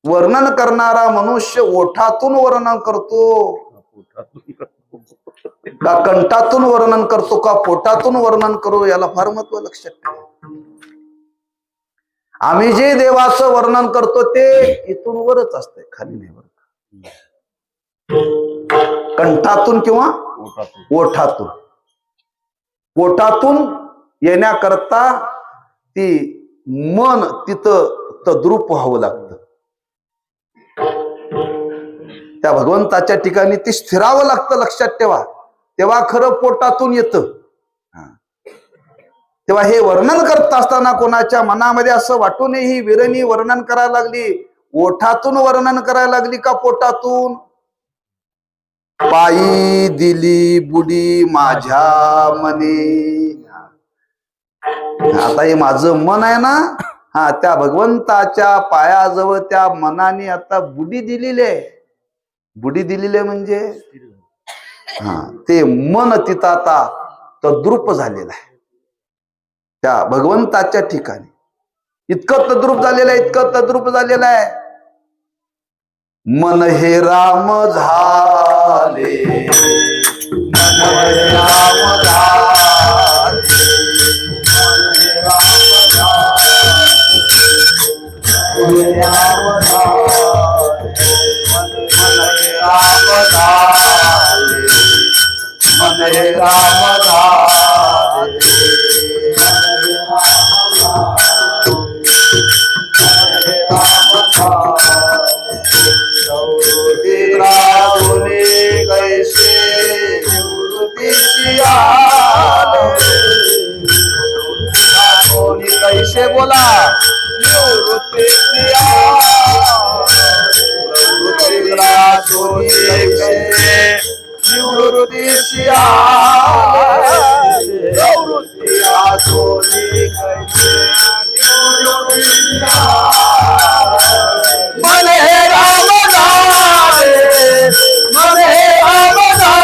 वर्णन करणारा मनुष्य ओठातून वर्णन करतो का कंठातून वर्णन करतो का पोटातून वर्णन करू याला फार महत्व लक्षात ठेवा. आम्ही जे देवाचं वर्णन करतो ते इथून वरच असतंय खाली नाही बरं. कंठातून किंवा ओठातून. पोटातून येण्याकरता ती मन तिथं तद्रूप व्हावं लागतं. त्या भगवंताच्या ठिकाणी ती स्थिरावं लागतं. लक्षात ठेवा. तेव्हा खरं पोटातून येतं. तेव्हा हे वर्णन करत असताना कोणाच्या मनामध्ये असं वाटू नये ही विरणी वर्णन करायला लागली ओठातून वर्णन करायला लागली का पोटातून? पायी दिली बुडी माझ्या मने. आता हे माझं मन आहे ना. हा त्या भगवंताच्या पायाजवळ त्या मनाने आता बुडी दिलेली आहे. बुडी दिलेली आहे म्हणजे हा ते मन तिथं आता तद्रूप झालेलं आहे. त्या भगवंताच्या ठिकाणी इतकं तद्रूप झालेलं आहे. इतकं तद्रूप झालेलं आहे. मन हे राम झाले. मन हे राम झाले. मन हे राम झाले. कैसे बोला मन हे राम झाले मन हे राम झाले मन हे राम झाले मन हे राम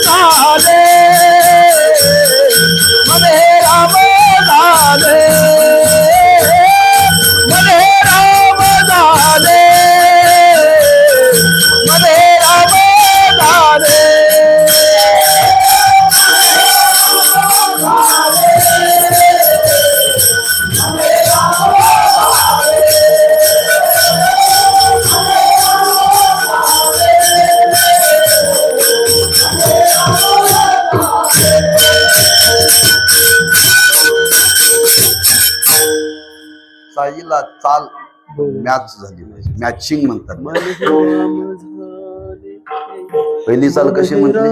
झाले मन हे राम झाले मन हे राम झाले साईला चाल मॅच झाली पाहिजे मॅचिंग म्हणतात पहिली चाल कशी म्हटली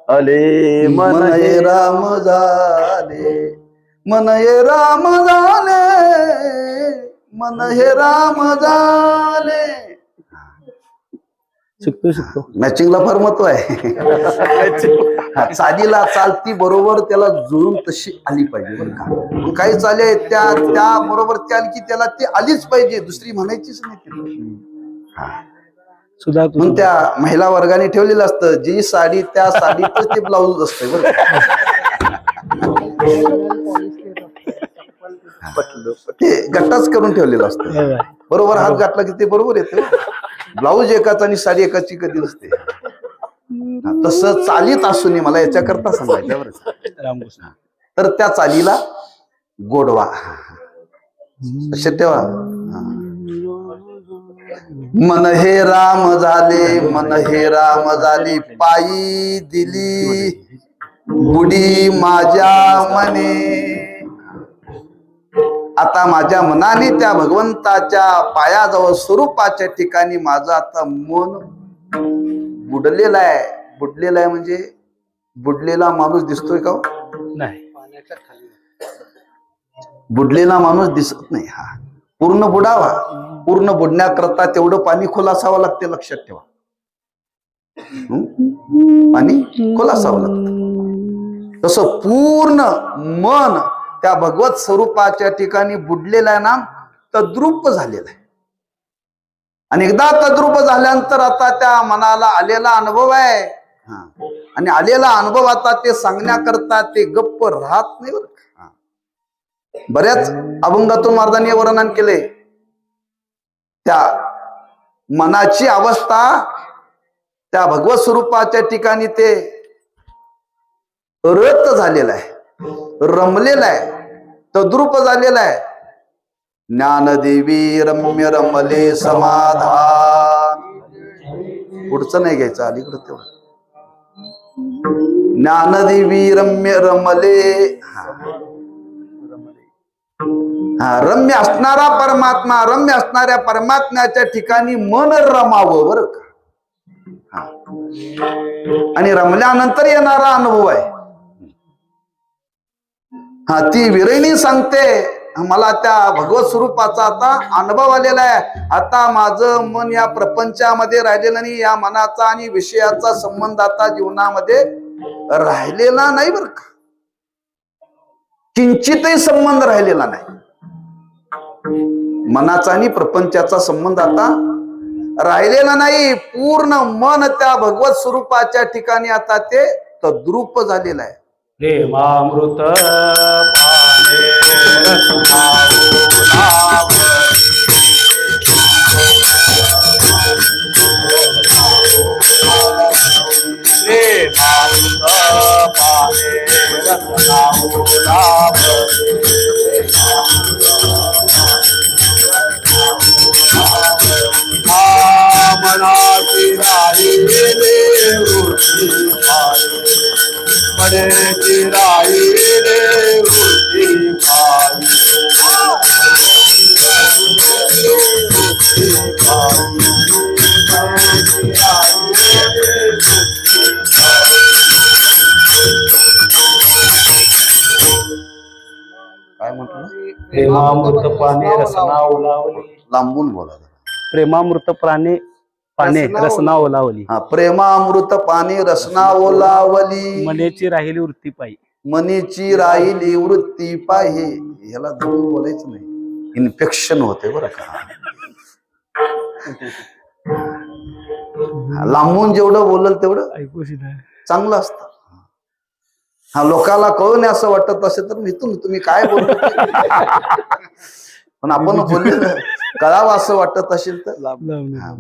अले मन हे राम झाले मन हे राम झाले मन हे राम झाले शिकतो मॅचिंगला फार महत्व आहे चालीला चालती बरोबर त्याला जुळून तशी आली पाहिजे बरं का पण काही चाली आहेत त्या बरोबर चाल की त्याला ती आलीच पाहिजे दुसरी म्हणायचीच नाही म्हणून त्या महिला वर्गाने ठेवलेलं असतं जी साडी त्या साडीतच ते ब्लाऊज असते बरं ते गट्टाच करून ठेवलेलं असतं बरोबर हात गाठला की ते बरोबर येते ब्लाऊज एकाच आणि साडी एकाची कधी नसते तसं चालीत असून मला याच्याकरता सांगायचं बरं रामकृष्ण तर त्या चालीला गोडवा लक्षात ठेवा मन हे राम झाले मन हे राम झाले पायी दिली बुडी माझ्या मने आता माझ्या मनाने त्या भगवंताच्या पायाजवळ स्वरूपाच्या ठिकाणी माझं आता मन बुडलेलं आहे म्हणजे बुडलेला माणूस दिसतोय का नाही बुडलेला माणूस दिसत नाही हा पूर्ण बुडावा पूर्ण बुडण्याकरता तेवढं पाणी खोल असावं लागते लक्षात ठेवा पाणी खोल असावं लागतं तसं पूर्ण मन त्या भगवत स्वरूपाच्या ठिकाणी बुडलेला आहे ना तद्रूप झालेला आहे आणि एकदा तद्रूप झाल्यानंतर आता त्या मनाला आलेला अनुभव आहे आणि आलेला अनुभव आता ते सांगण्याकरता ते गप्प राहत नाही बऱ्याच अभंगातून महाराजांनी वर्णन केले त्या मनाची अवस्था त्या भगवत स्वरूपाच्या ठिकाणी ते रत झालेला आहे रमलेला आहे तद्रूप झालेला आहे ज्ञानदेवी रम्य रमले समाधान पुढचं नाही घ्यायचं अलीकडं तेवढं ज्ञानदेवी रम्य रमले रम्य असणारा परमात्मा, रम्य असणाऱ्या परमात्म्याच्या ठिकाणी मन रमावं बरं का. आणि रमल्यानंतर येणारा अनुभव आहे. ती विरहिणी सांगते मला त्या भगवत स्वरूपाचा आता अनुभव आलेला आहे. आता माझं मन या प्रपंचामध्ये राहिलेलं नाही, या मनाचा आणि विषयाचा संबंध आता जीवनामध्ये राहिलेला नाही बरं का. किंचितही संबंध राहिलेला नाही. मनाचा आणि प्रपंचाचा संबंध आता राहिलेला नाही. पूर्ण मन त्या भगवत स्वरूपाच्या ठिकाणी आता ते तद्रूप झालेलं आहे. प्रेमामृत पाने मनाची राहिलेले वृत्ती मनेची राहिलेले वृत्ती काय म्हटलं? प्रेमामृत पाने रसना ओलावली. लांबून बोला. प्रेमामृत पाने रसना ओलावली. प्रेमामृत पाणी रसना ओलावली. मनेची राहिली वृत्ती पायी. मनीची राहिली वृत्ती पाहि. ह्याला धरून बोलायचं नाही, इन्फेक्शन होते बरं का. लांबून जेवढं बोलल तेवढं ऐकूशी नाही. चांगलं असतं. लोकाला कळू नये असं वाटत असेल तर इथून तुम्ही काय बोलतो पण आपण बोललेलं कळावं असं वाटत असेल तर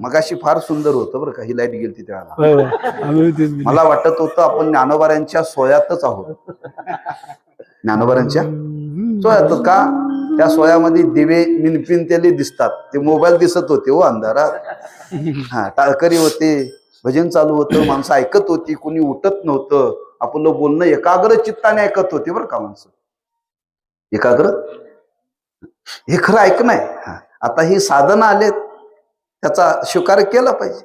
मगाशी फार सुंदर होतं बरं का. ही लाईट गेली त्यावेळेला मला वाटत होतं आपण ज्ञानोबाऱ्यांच्या सोयातच आहोत. ज्ञानोबाऱ्यांच्या सोयातच का? त्या सोयामध्ये दिवे मिनपिनतेले दिसतात. ते मोबाईल दिसत होते हो अंधारात. टाळकरी होते, भजन चालू होतं, माणसं ऐकत होती, कोणी उठत नव्हतं. आपलं बोलणं एकाग्र चित्ताने ऐकत होते बरं का माणसं. एकाग्र हे खरं ऐकणं आहे. आता ही साधनं आलेत, त्याचा स्वीकार केला पाहिजे.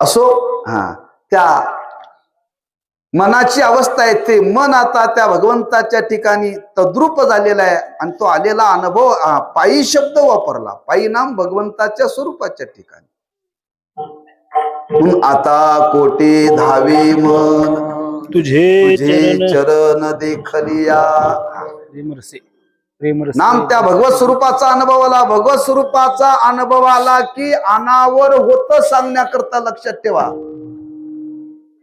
असो त्या मनाची अवस्था आहे. ते मन आता त्या भगवंताच्या ठिकाणी तद्रूप झालेला आहे. आणि तो आलेला अनुभव पायी शब्द वापरला. पायी नाम भगवंताच्या स्वरूपाच्या ठिकाणी. आता कोटी धावी मन तुझे चरण देखलिया. नाम त्या भगवत स्वरूपाचा अनुभव आला. भगवत स्वरूपाचा अनुभव आला की अनावर होत सांगण्याकरता लक्षात ठेवा.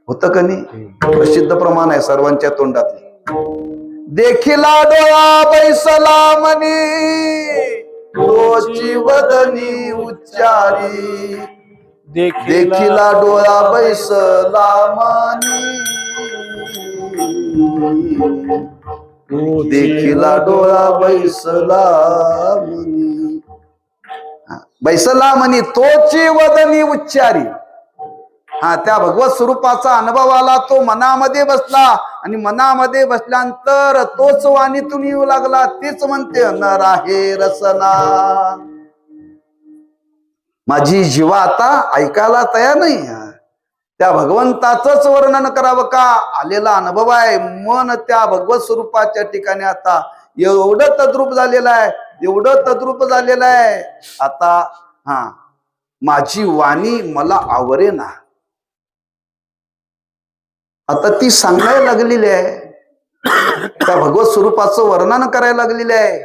होत का नाही? प्रसिद्ध प्रमाण आहे सर्वांच्या तोंडात. देखिला डोळा बैसला मनी तोची वदनी उच्चारी. देखिला डोळा बैसला मनी देखिला डोळा बैसला मनी. बैसला मनी तोची वदनी उच्चारी. त्या भगवत स्वरूपाचा अनुभव आला. तो मनामध्ये बसला आणि मनामध्ये बसल्यानंतर तोच वाणीतून येऊ लागला. तीच म्हणते न राहे रसना. माझी जीवा आता ऐकायला तयार नाही. त्या भगवंताचंच वर्णन करावं का? आलेला अनुभव आहे. मन त्या भगवत स्वरूपाच्या ठिकाणी आता एवढं तद्रूप झालेलं आहे, एवढं तद्रूप झालेलं आहे. आता माझी वाणी मला आवरेना. आता ती सांगायला लागलेली आहे, त्या भगवत स्वरूपाचं वर्णन करायला लागलेले आहे.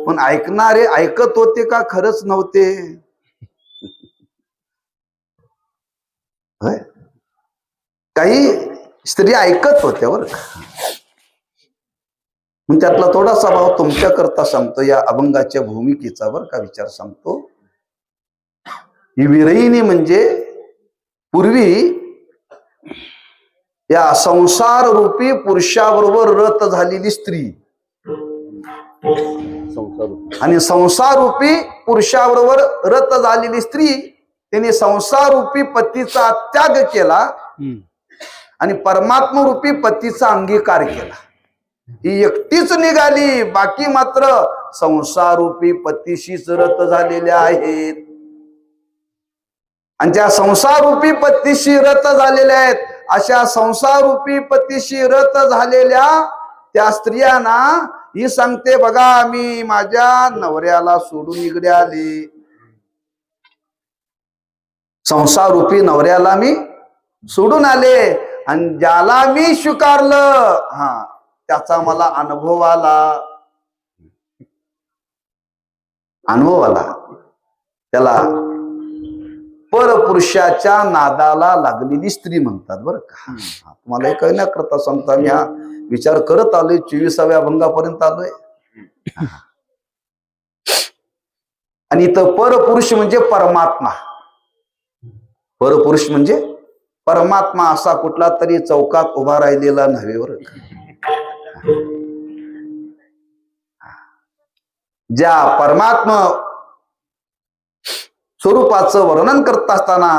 पण ऐकणारे ऐकत होते का? खरंच नव्हते. काही स्त्री ऐकत होत्या बरं का. मग त्यातला थोडासा भाव तुमच्या करता सांगतो. या अभंगाच्या भूमिकेचा बरं का विचार सांगतो. ही विरहिणी म्हणजे पूर्वी या संसार रूपी पुरुषाबरोबर रत झालेली स्त्री. आणि संसार रूपी पुरुषाबरोबर रत झालेली स्त्री त्याने संसार रूपी पतीचा त्याग केला आणि परमात्मा रूपी पतीचा अंगीकार केला. ही एकटीच निघाली, बाकी मात्र संसारूपी पतीशीच रत झालेल्या आहेत. आणि ज्या संसारूपी पतीशी रत झालेल्या आहेत, अशा संसारूपी पतीशी रत झालेल्या त्या स्त्रियांना ही सांगते, बघा मी माझ्या नवऱ्याला सोडून इकडे आले. संसारूपी नवऱ्याला मी सोडून आले आणि ज्याला मी स्वीकारलं त्याचा मला अनुभव आला. त्याला परपुरुषाच्या नादाला लागलेली स्त्री म्हणतात बरं का. तुम्हाला हे कळण्या करता सांगता मी हा विचार करत आलोय, 24व्या अभंगापर्यंत आलोय. आणि इथं परपुरुष म्हणजे परमात्मा. परपुरुष म्हणजे परमात्मा असा कुठला तरी चौकात उभा राहिलेला नव्हे बरं का. ज्या परमात्मा स्वरूपाचं वर्णन करत असताना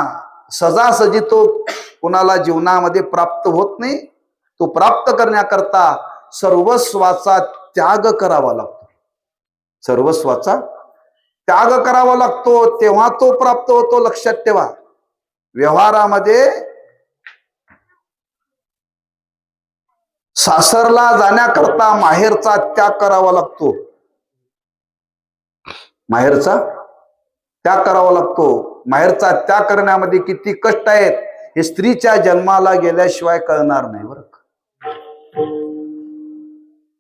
सहजासहजी तो कुणाला जीवनामध्ये प्राप्त होत नाही. तो प्राप्त करण्याकरता सर्वस्वाचा त्याग करावा लागतो. सर्वस्वाचा त्याग करावा लागतो, तेव्हा तो प्राप्त होतो. लक्षात ठेवा, व्यवहारामध्ये सासरला जाण्याकरता माहेरचा त्याग करावा लागतो. माहेरचा त्याग करावा लागतो. माहेरचा त्याग करण्यामध्ये किती कष्ट आहेत हे स्त्रीच्या जन्माला गेल्याशिवाय कळणार नाही बरं का.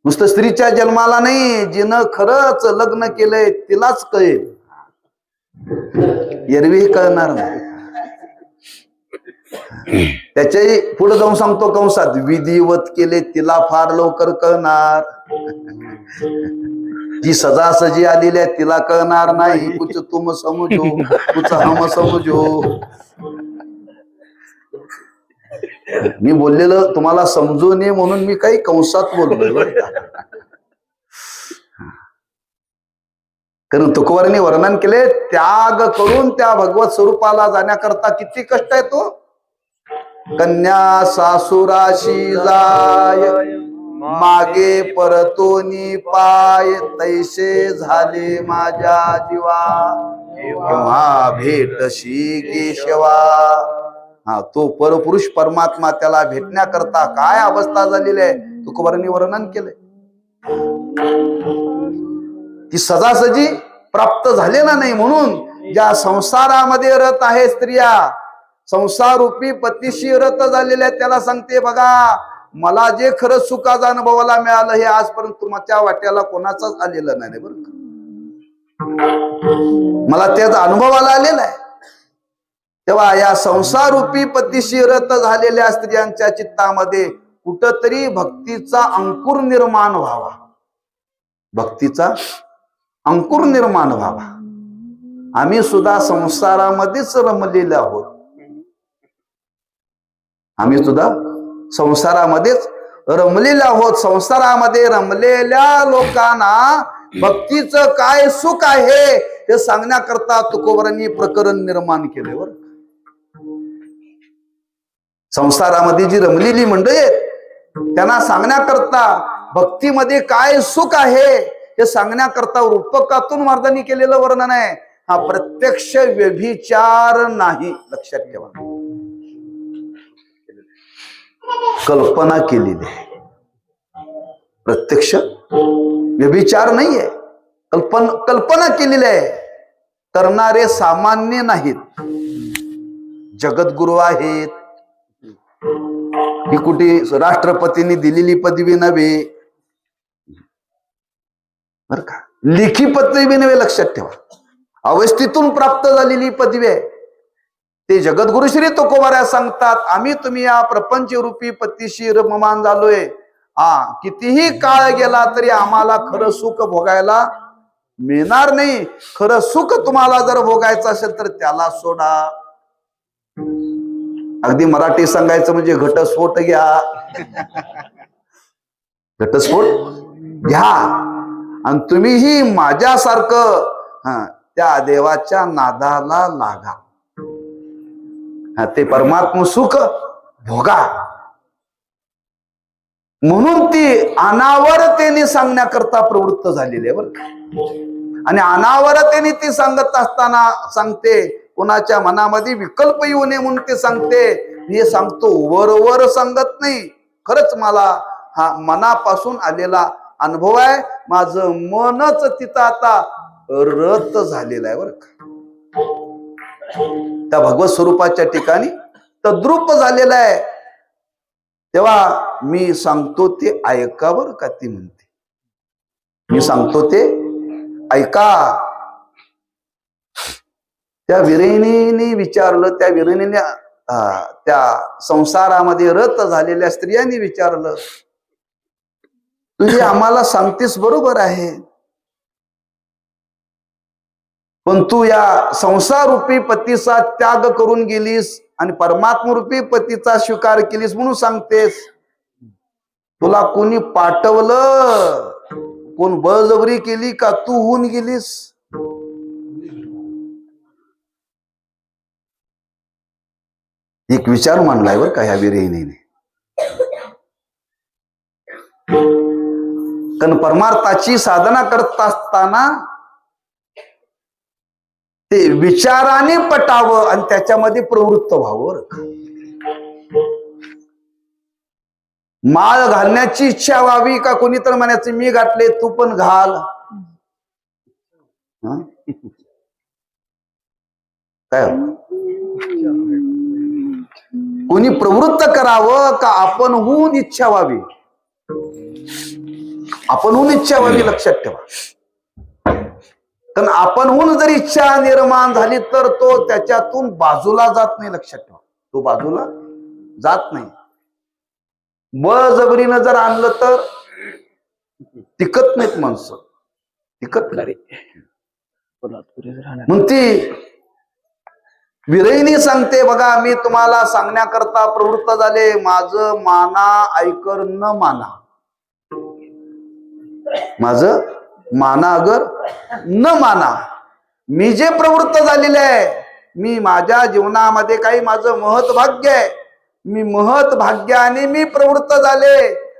नुसतं स्त्रीच्या जन्माला नाही, जिनं खरंच लग्न केलंय तिलाच कळेल, एरवी कळणार नाही. त्याच्याही पुढे जाऊन सांगतो कंसात, विधिवत केले तिला फार लवकर कळणार. जी सजासजी आलेली आहे तिला कळणार नाही. कुछ तुम समजो कुछ हम समजो. मी बोललेलं तुम्हाला समजू नये म्हणून मी काही कंसात बोललोय. कारण तुकोबारांनी वर्णन केले, त्याग करून त्या भगवत स्वरूपाला जाण्याकरता किती कष्ट आहे. तो कन्या सासुराशी जाय मागे परतोनी पाय, तैसे झाले माझ्या जीवा केव्हा भेटशी केशवा. तो परपुरुष परमात्मा त्याला भेटण्याकरता काय अवस्था झालेली आहे तुकोबारांनी वर्णन केलंय. ती सजासजी प्राप्त झालेला नाही. म्हणून ज्या संसारामध्ये रत आहे स्त्रिया, संसारूपी पतीशी रत झालेल्या त्याला सांगते, बघा मला जे खरं सुखाचा अनुभवाला मिळालं हे आजपर्यंत तुमच्या वाट्याला कोणाचाच आलेलं नाही बरं का. मला त्याचा अनुभवाला आलेला आहे. तेव्हा या संसारूपी पतीशी रत झालेल्या स्त्रियांच्या चित्तामध्ये कुठंतरी भक्तीचा अंकुर निर्माण व्हावा. भक्तीचा अंकुर निर्माण व्हावा. आम्ही सुद्धा संसारामध्येच रमलेले आहोत. आम्ही सुद्धा संसारामध्येच रमलेले आहोत. संसारामध्ये रमलेल्या लोकांना भक्तीचं काय सुख आहे हे सांगण्याकरता तुकोबारांनी प्रकरण निर्माण केले. बरं, संसारामध्ये जी रमलेली मंडळी आहेत त्यांना सांगण्याकरता भक्तीमध्ये काय सुख आहे हे सांगण्याकरता रूपकातून महाराजांनी केलेलं वर्णन आहे. हा प्रत्यक्ष व्यभिचार नाही, लक्षात ठेवा. कल्पना केलेली आहे. प्रत्यक्ष व्यभिचार नाहीये, कल्पना केलेली आहे. करणारे सामान्य नाहीत, जगद्गुरु आहेत. ही कुठे राष्ट्रपतींनी दिलेली पदवी नव्हे बर का, लेखी पदवी नव्हे, लक्षात ठेवा. अवस्थेतून प्राप्त झालेली पदवी आहे. ते जगद्गुरु श्री तुकोबारा सांगतात, आम्ही तुम्ही या प्रपंच रूपी पतीशी रममान झालोय. कितीही काळ गेला तरी आम्हाला खरं सुख भोगायला मिळणार नाही. खरं सुख तुम्हाला जर भोगायचं असेल तर त्याला सोडा. अगदी मराठी सांगायचं म्हणजे घटस्फोट घ्या. घटस्फोट घ्या आणि तुम्हीही माझ्यासारखं त्या देवाच्या नादाला लागा. ते परमात्म सुख भोगा. म्हणून ती अनावरतेने सांगण्याकरता प्रवृत्त झालेली आहे बरं का. आणि अनावरतेने ती सांगत असताना सांगते, कोणाच्या मनामध्ये विकल्प येऊ नये म्हणून ते सांगते. हे सांगतो वरवर सांगत नाही, खरंच मला हा मनापासून आलेला अनुभव आहे. माझं मनच तिथं आता रत झालेलं आहे बरं का. त्या भगवत स्वरूपाच्या ठिकाणी तद्रूप झालेलं आहे. तेव्हा मी सांगतो ते ऐका बरं का. ती म्हणते मी सांगतो ते ऐका. त्या विरहिणीने विचारलं, त्या विरहिणीने त्या संसारामध्ये रत झालेल्या स्त्रियांनी विचारलं, तुझी आम्हाला सांगतेस बरोबर आहे, पण तू या संसाररूपी पतीचा त्याग करून गेलीस आणि परमात्मरूपी पतीचा स्वीकार केलीस म्हणून सांगतेस. तुला कोणी पाठवलं, कोण बळजबरी केली का तू होऊन गेलीस? एक विचार मांडलाय बरं का ह्या विरहिणीने. कारण परमार्थाची साधना करत असताना ते विचाराने पटावं आणि त्याच्यामध्ये प्रवृत्त व्हावं. माळ घालण्याची इच्छा व्हावी का कोणी तर म्हणायचं मी घातले तू पण घाल. काय कोणी प्रवृत्त करावं का आपणहून इच्छा व्हावी? आपणहून इच्छा व्हावी, लक्षात ठेवा. कारण आपणहून जर इच्छा निर्माण झाली तर तो त्याच्यातून बाजूला जात नाही, लक्षात ठेवा. तो बाजूला जात नाही. बळजबरीनं जर आणलं तर टिकत नाहीत माणसं, टिकत नाही. म्हणून ती विरहिणी सांगते, बघा मी तुम्हाला सांगण्याकरता प्रवृत्त झाले, माझं माना ऐकर न माना, माझं माना अगर न माना. मी जे प्रवृत्त झालेले आहे, मी माझ्या जीवनामध्ये काही माझं महत् भाग्य आहे, मी महत् भाग्याने मी प्रवृत्त झाले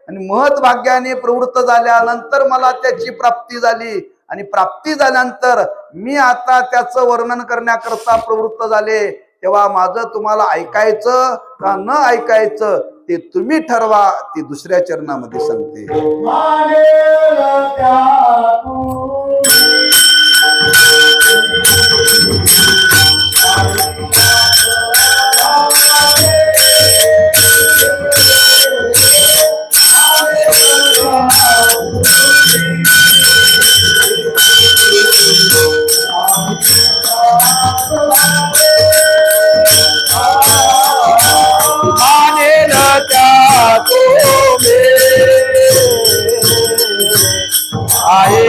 आणि महत् भाग्याने प्रवृत्त झाल्यानंतर मला त्याची प्राप्ती झाली आणि प्राप्ती झाल्यानंतर मी आता त्याचं वर्णन करण्याकरता प्रवृत्त झाले. तेव्हा माझं तुम्हाला ऐकायचं का न ऐकायचं ते तुम्ही ठरवा. ते दुसऱ्या चरणामध्ये सांगते.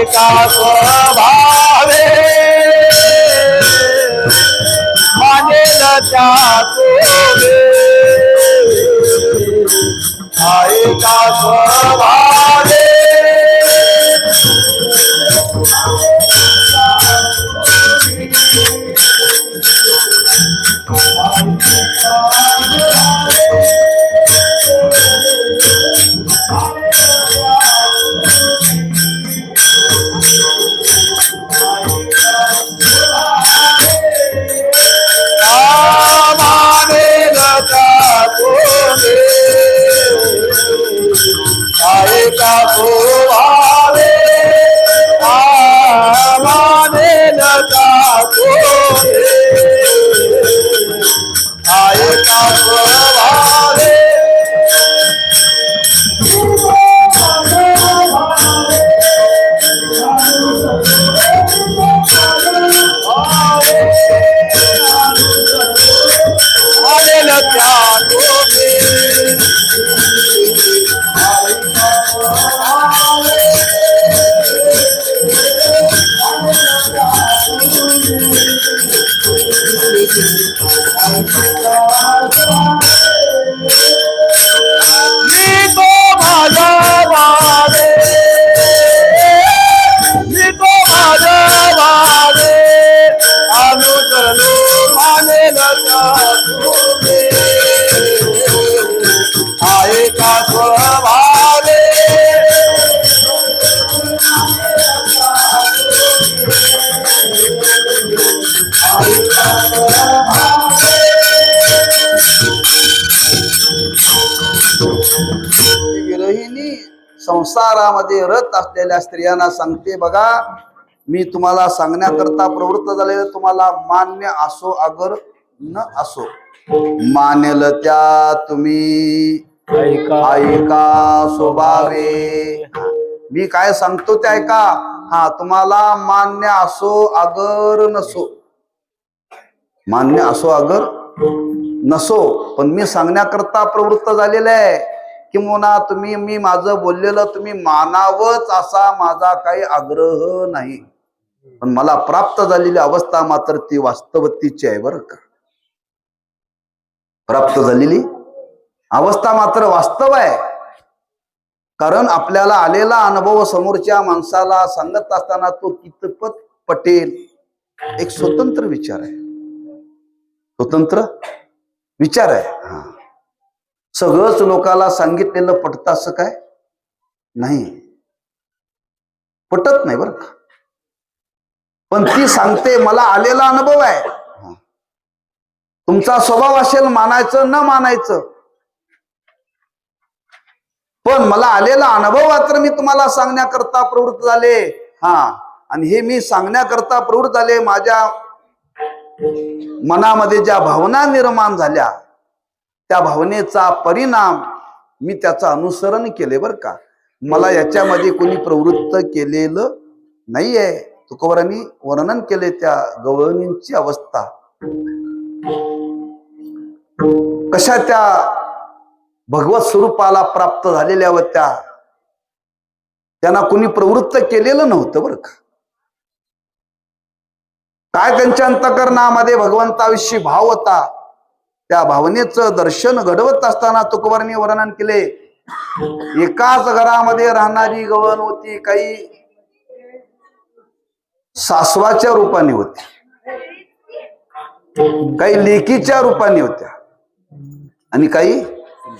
का स्वभावे मानेल त्या तोमे आहे का स्वभावे संसारामध्ये रत असलेल्या स्त्रियांना सांगते, बघा मी तुम्हाला सांगण्याकरता प्रवृत्त झालेलं, तुम्हाला मान्य असो अगर न असो, मानेल त्या तुम्ही ऐका स्वभावे. मी काय सांगतो ते ऐका. हा, तुम्हाला मान्य असो अगर नसो, मान्य असो अगर नसो, पण मी सांगण्याकरता प्रवृत्त झालेलं आहे. किंवा तुम्ही मी माझं बोललेलं तुम्ही मानावंच असा माझा काही आग्रह नाही, पण मला प्राप्त झालेली अवस्था मात्र ती वास्तवतेची आहे बरं का. प्राप्त झालेली अवस्था मात्र वास्तव आहे. कारण आपल्याला आलेला अनुभव समोरच्या माणसाला सांगत असताना तो कितपत पटेल, एक स्वतंत्र विचार आहे, स्वतंत्र विचार आहे. हा, सगळंच लोकाला सांगितलेलं पटतं असं काय नाही, पटत नाही बरं का. पण ती सांगते मला आलेला अनुभव आहे. तुमचा स्वभाव असेल मानायचं न मानायचं, पण मला आलेला अनुभव मात्र मी तुम्हाला सांगण्याकरता प्रवृत्त झाले. हा, आणि हे मी सांगण्याकरता प्रवृत्त झाले, माझ्या मनामध्ये ज्या भावना निर्माण झाल्या त्या भावनेचा परिणाम मी त्याचं अनुसरण केले बरं का. मला याच्यामध्ये कोणी प्रवृत्त केलेलं नाहीये. तुकोबारांनी वर्णन केले त्या गवळणींची अवस्था, कशा त्या भगवत स्वरूपाला प्राप्त झालेल्या होत्या. त्यांना कोणी प्रवृत्त केलेलं नव्हतं बरं का. काय त्यांच्या अंतःकरणामध्ये भगवंताविषयी भाव होता, त्या भावनेचं दर्शन घडवत असताना तुकोबारांनी वर्णन केले, एकाच घरामध्ये राहणारी गवळण होती, काही सासवाच्या रूपाने होती, काही लेकीच्या रूपाने होत्या आणि काही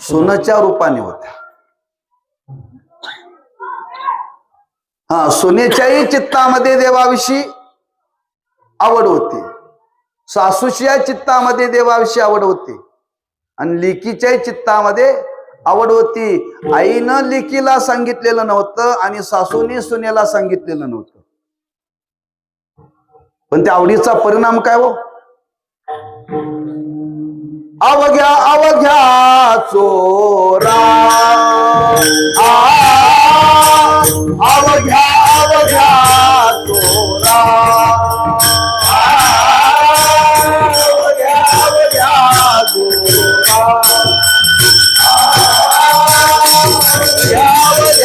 सोन्याच्या रूपाने होत्या. हा, सोन्याच्याही चित्तामध्ये देवाविषयी आवड होती, सासूच्या चित्तामध्ये देवाविषयी आवड होती, आणि लेकीच्याही चित्तामध्ये आवड होती. आईनं लेकीला सांगितलेलं नव्हतं आणि सासूने सुनेला सांगितलेलं नव्हतं, पण त्या आवडीचा परिणाम काय हो? अवघ्या अवघ्या चोरा, अवघ्या अवघ्या चोरा, अवघ्या अवघ्या चोरा, अवघ्या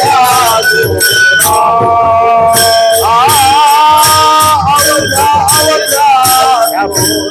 अवघ्या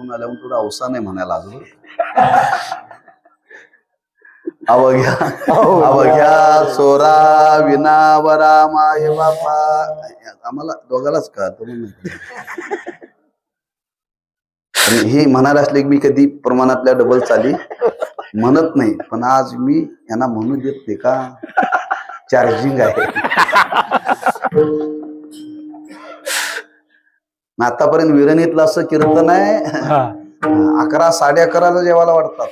घेऊन आल्या म्हणून थोडा अवसा नाही म्हणायला अजून. अवघ्या अवघ्या चोरा विनावरा माय बापा, आम्हाला दोघालाच कळत म्हणून. हे म्हणायला असले की मी कधी प्रमाणातल्या डबल चाली म्हणत नाही, पण आज मी यांना म्हणू देत नाही का, चार्जिंग आहे. आतापर्यंत विरणीतलं असं कीर्तन आहे 11, 11:30 जेवायला वाटतात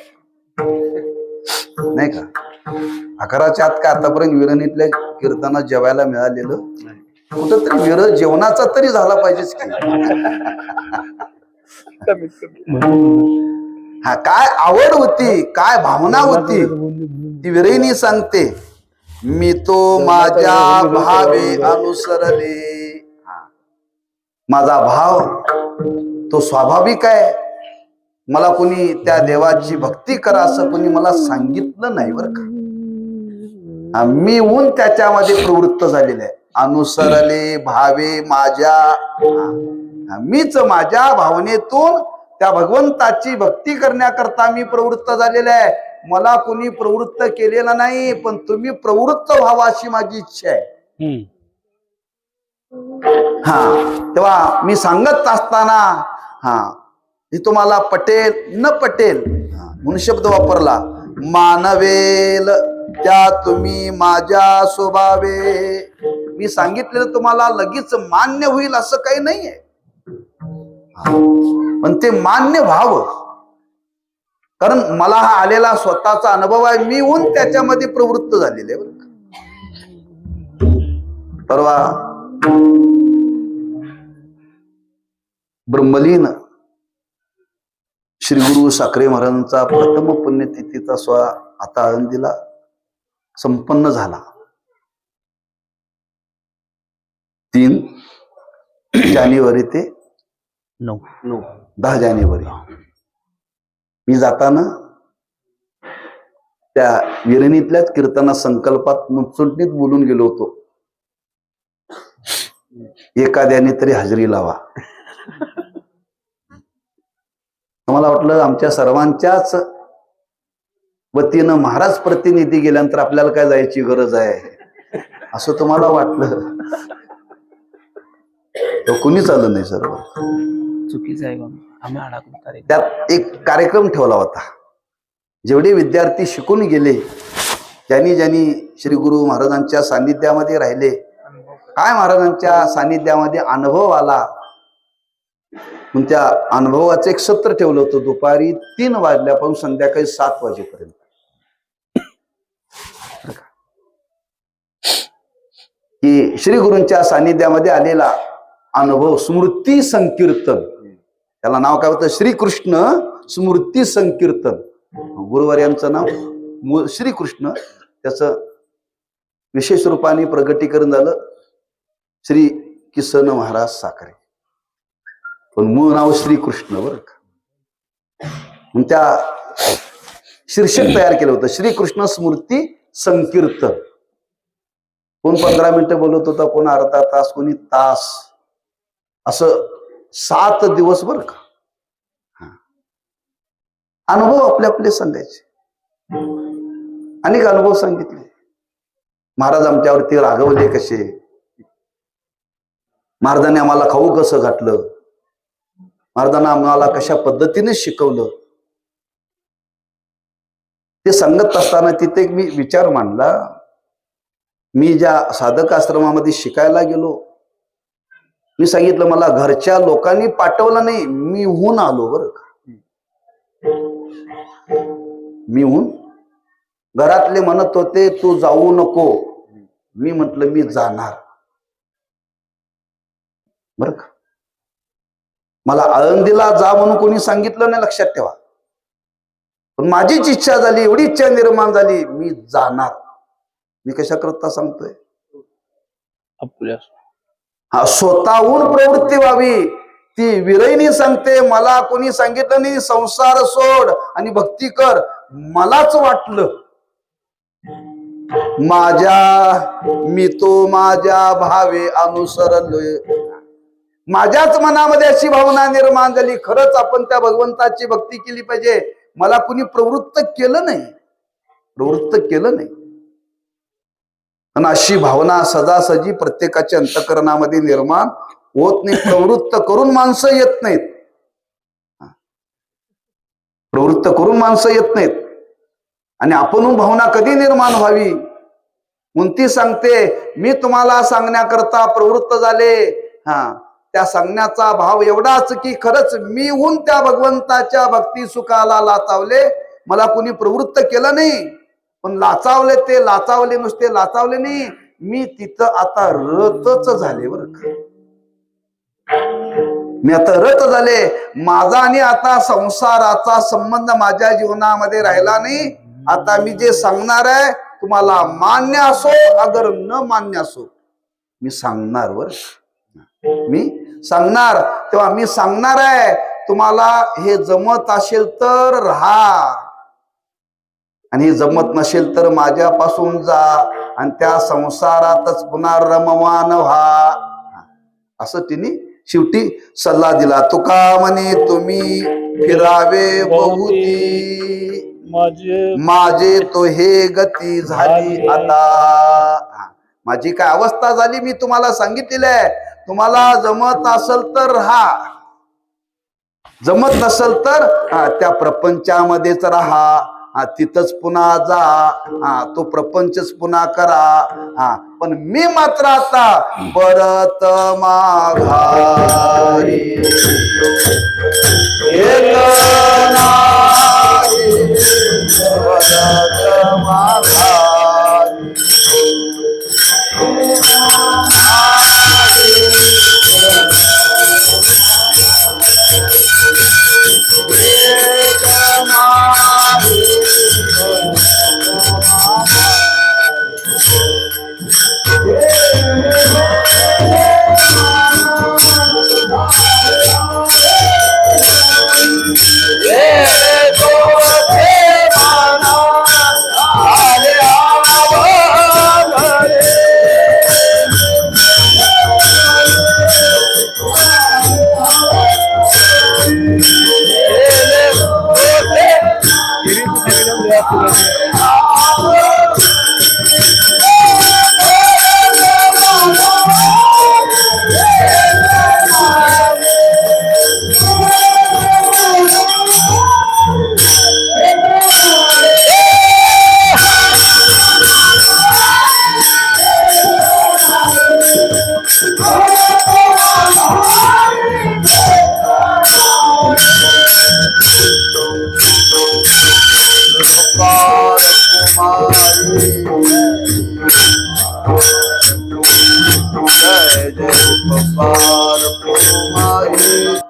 नाही का. 11च्या आत का आतापर्यंत विरणीतल्या कीर्तनात जेवायला मिळालेलं कुठंतरी विरह जेवणाचा तरी झाला पाहिजेच की. हा, काय आवड होती, काय भावना होती ती विरहिणी सांगते. मी तो माझ्या भावे अनुसरले. माझा भाव तो स्वाभाविक आहे. मला कोणी त्या देवाची भक्ती करा असं कोणी मला सांगितलं नाही बरं का. मी ऊन त्याच्यामध्ये प्रवृत्त झालेले आहे. अनुसरले भावे माझ्या, मीच माझ्या भावनेतून त्या भगवंताची भक्ती करण्याकरता मी प्रवृत्त झालेला आहे. मला कोणी प्रवृत्त केलेलं नाही, पण तुम्ही प्रवृत्त व्हावा अशी माझी इच्छा आहे. हा, तेव्हा मी सांगत असताना हे तुम्हाला पटेल न पटेल म्हणून शब्द वापरला. मानवेल त्या तुम्ही माझ्या स्वभावे. मी सांगितलेलं तुम्हाला लगेच मान्य होईल असं काही नाहीये, पण ते मान्य व्हावं. कारण मला हा आलेला स्वतःचा अनुभव आहे. मी होऊन त्याच्यामध्ये प्रवृत्त झालेले. परवा ब्रह्मलीन श्री गुरु साखरे महाराजांचा प्रथम पुण्यतिथीचा सोहळा आता आळंदीला संपन्न झाला. 3 जानेवारी ते 10 जानेवारी. मी जाताना त्या विरणीतल्याच कीर्तना संकल्पात मुचुंडीत बोलून गेलो होतो, एखाद्याने तरी हजेरी लावा. मला वाटलं आमच्या सर्वांच्याच वतीनं महाराज प्रतिनिधी गेल्यानंतर आपल्याला काय जायची गरज आहे असं तुम्हाला वाटलं. कुणीच आलं नाही. सर्व चुकीचं आहे आम्ही अडकलो. त्यात एक कार्यक्रम ठेवला होता. जेवढे विद्यार्थी शिकून गेले, ज्यांनी ज्यांनी श्री गुरु महाराजांच्या सानिध्यामध्ये राहिले, काय महाराजांच्या सानिध्यामध्ये अनुभव आला, त्या अनुभवाचं एक सत्र ठेवलं होतं. दुपारी 3 वाजल्यापासून संध्याकाळी 7 वाजेपर्यंत. की श्री गुरूंच्या सानिध्यामध्ये आलेला अनुभव स्मृती संकीर्तन, त्याला नाव काय होतं, श्रीकृष्ण स्मृती संकीर्तन. गुरुवार्यांचं नाव श्रीकृष्ण, त्याचं विशेष रूपाने प्रगटीकरण झालं श्री किसन महाराज साखरे, पण मूळ नाव श्रीकृष्ण बरं का. मग त्या शीर्षक तयार केलं होतं श्रीकृष्ण स्मृती संकीर्तन. कोण 15 मिनिटं बोलत होता, कोण अर्धा तास, कोणी तास, असं 7 दिवस बरं का. अनुभव आपले आपले सांगायचे. अनेक अनुभव सांगितले. महाराज आमच्यावरती रागवले कसे, महाराजांनी आम्हाला खाऊ कसं घातलं, महाराजांना आम्हाला कशा पद्धतीने शिकवलं, ते सांगत असताना तिथे एक मी विचार मांडला. मी ज्या साधक आश्रमामध्ये शिकायला गेलो, मी सांगितलं मला घरच्या लोकांनी पाठवलं नाही, मी हून आलो बरं का. मी हून, घरातले म्हणत होते तू जाऊ नको, मी म्हटलं मी जाणार बरं का. मला आळंदीला जा म्हणून कोणी सांगितलं नाही, लक्षात ठेवा. पण माझीच इच्छा झाली, एवढी इच्छा निर्माण झाली, मी जाणार. मी कशा करता सांगतोय, हा स्वतःहून प्रवृत्ती व्हावी. ती विरहिणी सांगते मला कोणी सांगितलं नाही, संसार सोड आणि भक्ती कर. मलाच वाटलं मी तो माझ्या भावे अनुसरलोय. माझ्याच मनामध्ये अशी भावना निर्माण झाली, खरंच आपण त्या भगवंताची भक्ती केली पाहिजे. मला कुणी प्रवृत्त केलं नाही. पण अशी भावना सदासजी प्रत्येकाच्या अंतःकरणामध्ये निर्माण होत नाही. प्रवृत्त करून माणसं येत नाहीत. आणि आपण भावना कधी निर्माण व्हावी म्हणून ती सांगते. मी तुम्हाला सांगण्याकरता प्रवृत्त झाले. त्या सांगण्याचा भाव एवढाच की खरंच मी होऊन त्या भगवंताच्या भक्ती सुखाला लाचावले. मला कुणी प्रवृत्त केलं नाही, पण लाचावले नुसते लाचावले नाही, मी तिथं आता रतच झाले. बरं का, मी आता रत झाले. माझा आणि आता संसाराचा संबंध माझ्या जीवनामध्ये राहिला नाही. आता मी जे सांगणार आहे तुम्हाला मान्य असो अगर न मान्य असो, मी सांगणार. मी सांगणार. तेव्हा मी सांगणार आहे, तुम्हाला हे जमत असेल तर राहा, आणि हे जमत नसेल तर माझ्यापासून जा आणि त्या संसारातच पुन्हा रमवान व्हा. असं तिने शेवटी सल्ला दिला. तुका म्हणे तुम्ही फिरावे बहुती, माझे तो हे गती झाली आता. माझी काय अवस्था झाली मी तुम्हाला सांगितलेलं आहे. तुम्हाला जमत असेल तर राहा, जमत नसेल तर त्या प्रपंचामध्येच राहा. तिथंच पुन्हा जा, तो प्रपंचच पुन्हा करा. पण मी मात्र आता परत माघारी येत नाही, परत माघारी.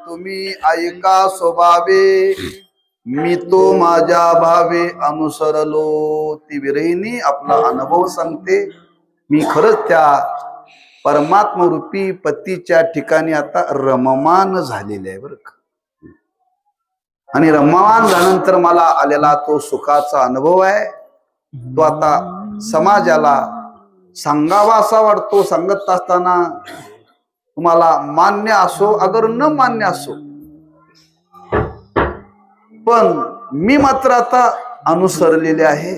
तुम्ही ऐका स्वभावे, मी तो माझ्या भावे अनुसरलो. ती विरहिणी आपला अनुभव सांगते. मी खरंच त्या परमात्मरूपी पतीच्या ठिकाणी आता रममान झालेले आहे. बरं का, आणि रममान झाल्यानंतर मला आलेला तो सुखाचा अनुभव आहे, तो आता समाजाला सांगावा असा वाटतो. सांगत असताना तुम्हाला मान्य असो अगर न मान्य असो, पण मी मात्र आता अनुसरलेले आहे.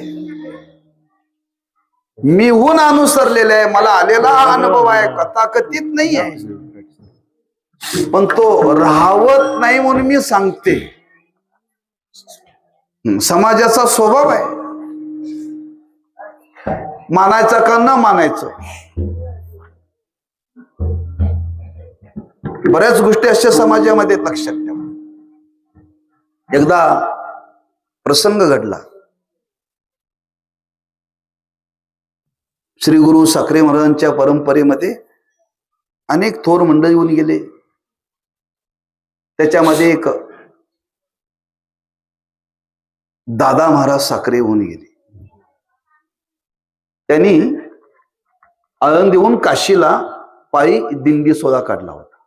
मी हून अनुसरलेले आहे. मला आलेला हा अनुभव आहे, कथाकथित नाही आहे, पण तो राहवत नाही म्हणून मी सांगते. समाजाचा स्वभाव आहे, मानायचं का न मानायचं. बऱ्याच गोष्टी अशा समाजामध्ये लक्षात ठेवा. एकदा प्रसंग घडला. श्री गुरु साखरे महाराजांच्या परंपरेमध्ये अनेक थोर मंडळी येऊन गेले. त्याच्यामध्ये एक दादा महाराज साखरे होऊन गेले. त्यांनी आळंदीहून काशीला पायी दिंडी सोहळा काढला होता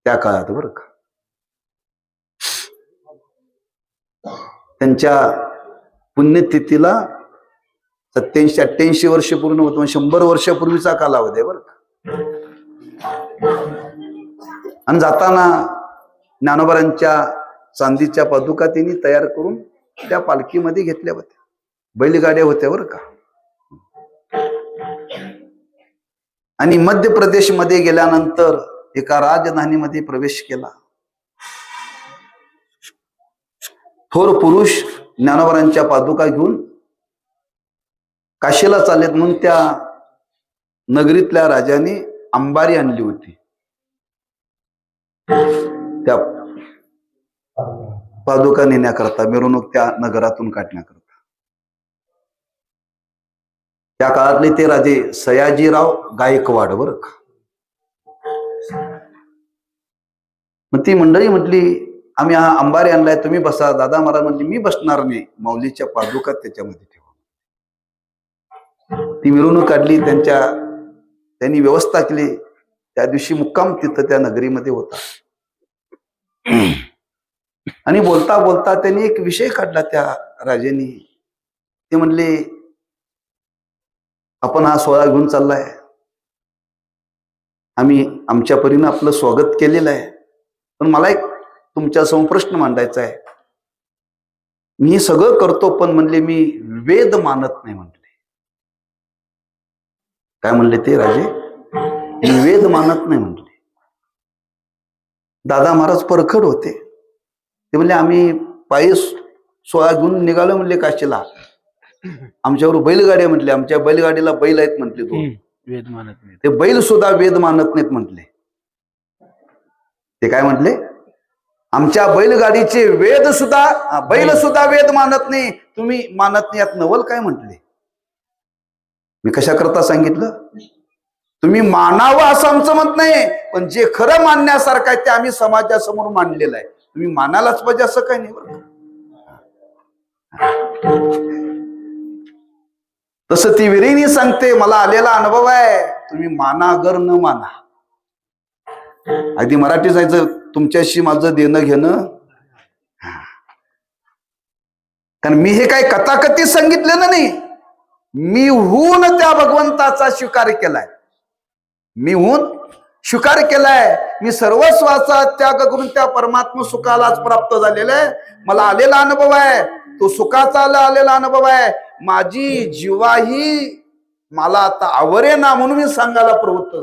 त्या काळात. बरं का, त्यांच्या पुण्यतिथीला 87-88 वर्ष पूर्ण होतो. 100 वर्षापूर्वीचा कालावधी आहे. बरं का, आणि जाताना ज्ञानोबांच्या चांदीच्या पादुका त्यांनी तयार करून त्या पालखीमध्ये घेतल्या होत्या. बैलगाड्या होत्या बरं का. आणि मध्य प्रदेशमध्ये गेल्यानंतर एका राजधानीमध्ये प्रवेश केला. थोर पुरुष ज्ञानोबांच्या पादुका घेऊन काशीला चाललेत म्हणून त्या नगरीतल्या राजाने अंबारी आणली होती. त्या पादुका नेण्याकरता, मिरवणूक त्या नगरातून काढण्याकरता. त्या काळातले ते राजे सयाजीराव गायकवाड बरं का. मग ती मंडळी म्हटली आम्ही हा अंबारी आणलाय, तुम्ही बसा. दादा महाराज म्हटली मी बसणार नाही, माऊलीच्या पादुका त्याच्यामध्ये ठेवा. ती मिरवणूक काढली. त्यांनी व्यवस्था केली. त्या दिवशी मुक्काम तिथं त्या नगरीमध्ये होता. आणि बोलता बोलता त्यांनी एक विषय काढला त्या राजांनी. ते म्हणले आपण हा सोहळा घेऊन चाललाय, आम्ही आमच्या परीनं आपलं स्वागत केलेलं आहे, पण मला एक तुमच्या समोर प्रश्न मांडायचा आहे. मी हे सगळं करतो पण म्हणले मी वेद मानत नाही म्हणले. काय म्हणले ते राजे? मी वेद मानत नाही म्हणले. दादा महाराज परखड होते. ते म्हणले आम्ही पायी सोहळा घेऊन निघालो म्हणले काशीला. आमच्यावर बैलगाड्या म्हटले, आमच्या बैलगाडीला बैल आहेत म्हटले. तो वेद मानत नाही. ते बैल सुद्धा वेद मानत नाहीत म्हटले. ते काय म्हटले? आमच्या बैलगाडीचे वेद सुद्धा, बैल सुद्धा वेद मानत नाही, तुम्ही मानत नाही यात नवल काय म्हटले. मी कशा करता सांगितलं? तुम्ही मानावं असं आमचं मत नाही, पण जे खरं मानण्यासारखं आहे ते आम्ही समाजासमोर मांडलेलं आहे, तुम्ही मानायलाच पाहिजे असं काही नाही बरं. तसं ती विरिणी सांगते मला आलेला अनुभव आहे, तुम्ही माना अगर न माना. अगदी मराठी जायचं तुमच्याशी माझं देणं घेणं. कारण मी हे काही कथाकथी सांगितलेलं नाही, मी होऊन त्या भगवंताचा स्वीकार केलाय. मी होऊन स्वीकार केलाय. मी सर्वस्वाचा त्याग करून त्या परमात्मा सुखालाच प्राप्त झालेला आहे. मला आलेला अनुभव आहे, तो सुखाचा आलेला अनुभव आहे. माझी जीवाही मला आता आवरे ना म्हणून मी सांगायला प्रवृत्त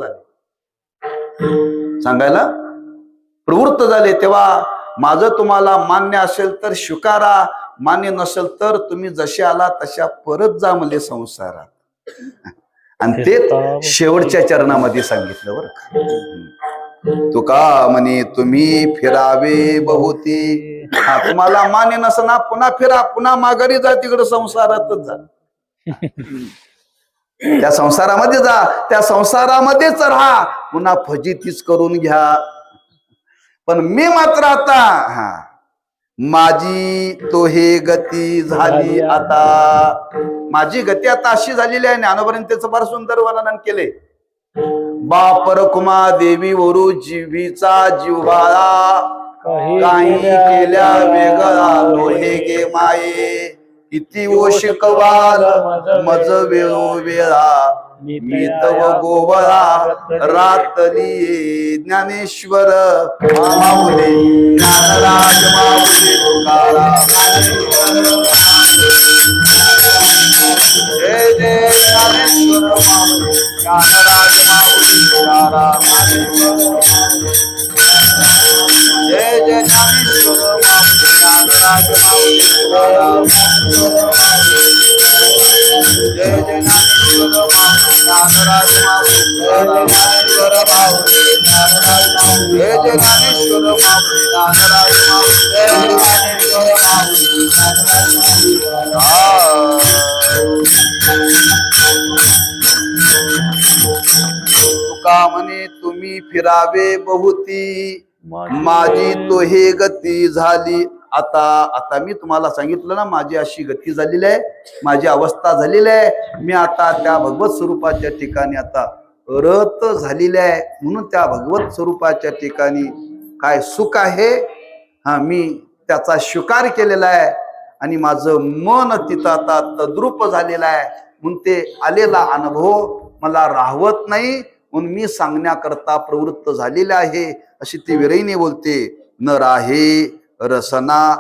झाले. तेव्हा माझं तुम्हाला मान्य असेल तर स्वीकारा, मान्य नसेल तर तुम्ही जसे आला तशा परत जा म्हणजे संसारात. आणि ते शेवटच्या चरणामध्ये सांगितलं बरं का. तुका म्हणे तुम्ही फिरावे बहुती. तुम्हाला मान्य नसना पुन्हा फिरा, पुन्हा माघारी जा, तिकडे संसारातच जा. त्या संसारामध्ये जा, त्या संसारामध्येच राहा, पुन्हा फजितीच करून घ्या. पण मी मात्र आता माझी तो हे गती झाली आता. माझी गती आता अशी झालेली आहे. ज्ञानोबांनी त्याचं फार सुंदर वर्णन केले. बापर कुमा देवी वरू जीवीचा जिव्हाळा, काही केल्या वेगळा लोहे गे माये. इति ओ शिकवाल मज वेळोवेळा, मी तव गोवळा रातली. ज्ञानेश्वर माऊली ज्ञानराज माऊली तुकाराम. जय जय ज्ञानेश्वर माऊली ज्ञानराज माऊली तुकाराम. जय जय ज्ञानेश्वर माऊली ज्ञानराज माऊली तुकाराम. जय जय ज्ञानेश्वर माऊली ज्ञानराज माऊली तुकाराम. जय जय ज्ञानेश्वर माऊली ज्ञानराज माऊली. जय ज्ञानेश्वर माऊली तुका म्हणे तुम्ही फिरावे बहुती, माझी तो हे गती झाली आता. आता मी तुम्हाला सांगितलं ना, माझी अशी गती झालेली आहे, माझी अवस्था झालेली आहे. मी आता त्या भगवत स्वरूपाच्या ठिकाणी आता रत झालेली आहे. म्हणून त्या भगवत स्वरूपाच्या ठिकाणी काय सुख आहे मी त्याचा स्वीकार केलेला आहे. आणि माझं मन तिथं आता तद्रूप झालेलं आहे. म्हणून ते आलेला अनुभव मला राहवत नाही. म्हणून मी सांगण्याकरता प्रवृत्त झालेले आहे, अशी ती विरईने बोलते. न राहे रसना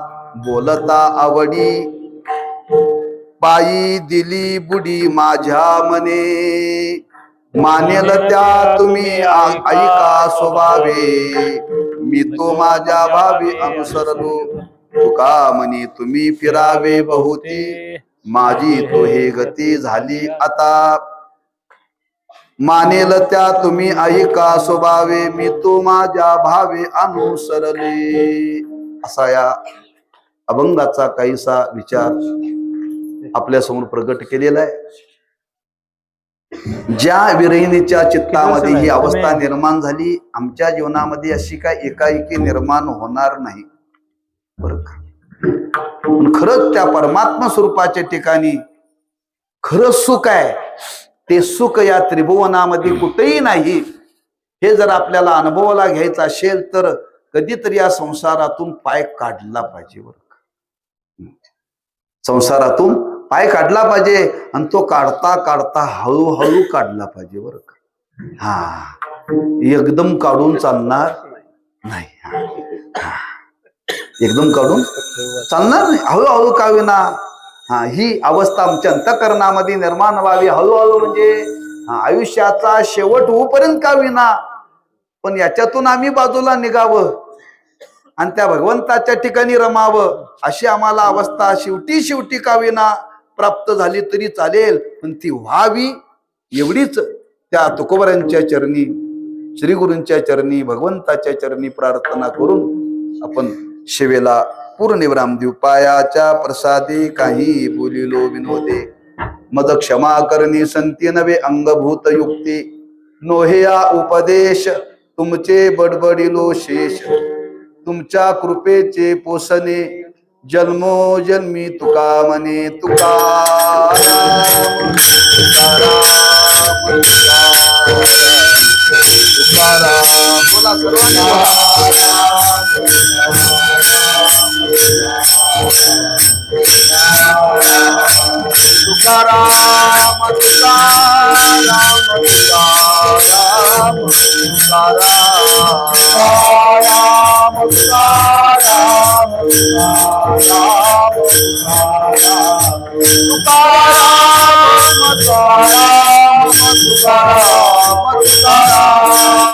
बोलता आवडी, पायी दिली बुडी माझ्या मने. मानेल त्या तुम्ही ऐका स्वभावे, मी तो माझ्या भावी अनुसरलो. तुका म्हणे तुम्ही फिरावे बहुते, माझी तो हे गती झाली आता. मानेल त्या तुम्ही ऐका स्वभावे, मी तो माझ्या भावे अनुसरले. असा या अभंगाचा काहीसा विचार आपल्या समोर प्रगट केलेला आहे. ज्या विरहिणीच्या चित्तामध्ये ही अवस्था निर्माण झाली, आमच्या जीवनामध्ये अशी काय एकाएकी निर्माण होणार नाही बरं का. खरंच त्या परमात्मा स्वरूपाच्या ठिकाणी खरं सुख आहे, ते सुख या त्रिभुवनामध्ये कुठेही नाही. हे जर आपल्याला अनुभवाला घ्यायचं असेल तर कधीतरी या संसारातून पाय काढला पाहिजे बरं का. संसारातून पाय काढला पाहिजे आणि तो काढता काढता हळूहळू काढला पाहिजे बरं का. एकदम काढून चालणार नाही. एकदम काढून चालणार नाही, हळूहळू का विना. ही अवस्था आमच्या अंतःकरणामध्ये निर्माण व्हावी हळूहळू, म्हणजे आयुष्याचा शेवट होईपर्यंत का विना, पण याच्यातून आम्ही बाजूला निघावं आणि त्या भगवंताच्या ठिकाणी रमावं, अशी आम्हाला अवस्था शेवटी का विना प्राप्त झाली तरी चालेल, पण ती व्हावी एवढीच त्या तुकोबरांच्या चरणी, श्री गुरूंच्या चरणी, भगवंताच्या चरणी प्रार्थना करून आपण शिवेला पूर्णविराम देऊ. पायाच्या प्रसादी काही बोलिलो विनोदे, मद क्षमा करणी संती नवे अंगभूत युक्ती. नोहेया उपदेश तुमचे बडबडिलो शेष, तुमच्या कृपेचे पोसणे जन्मोजन्मी तुका म्हणे. तुकाराम तुकाराम तुकाराम. बोला सर्वांनी तुकाराम तुकाराम तुकाराम तुकाराम तुकाराम तुकाराम तुकाराम तुकाराम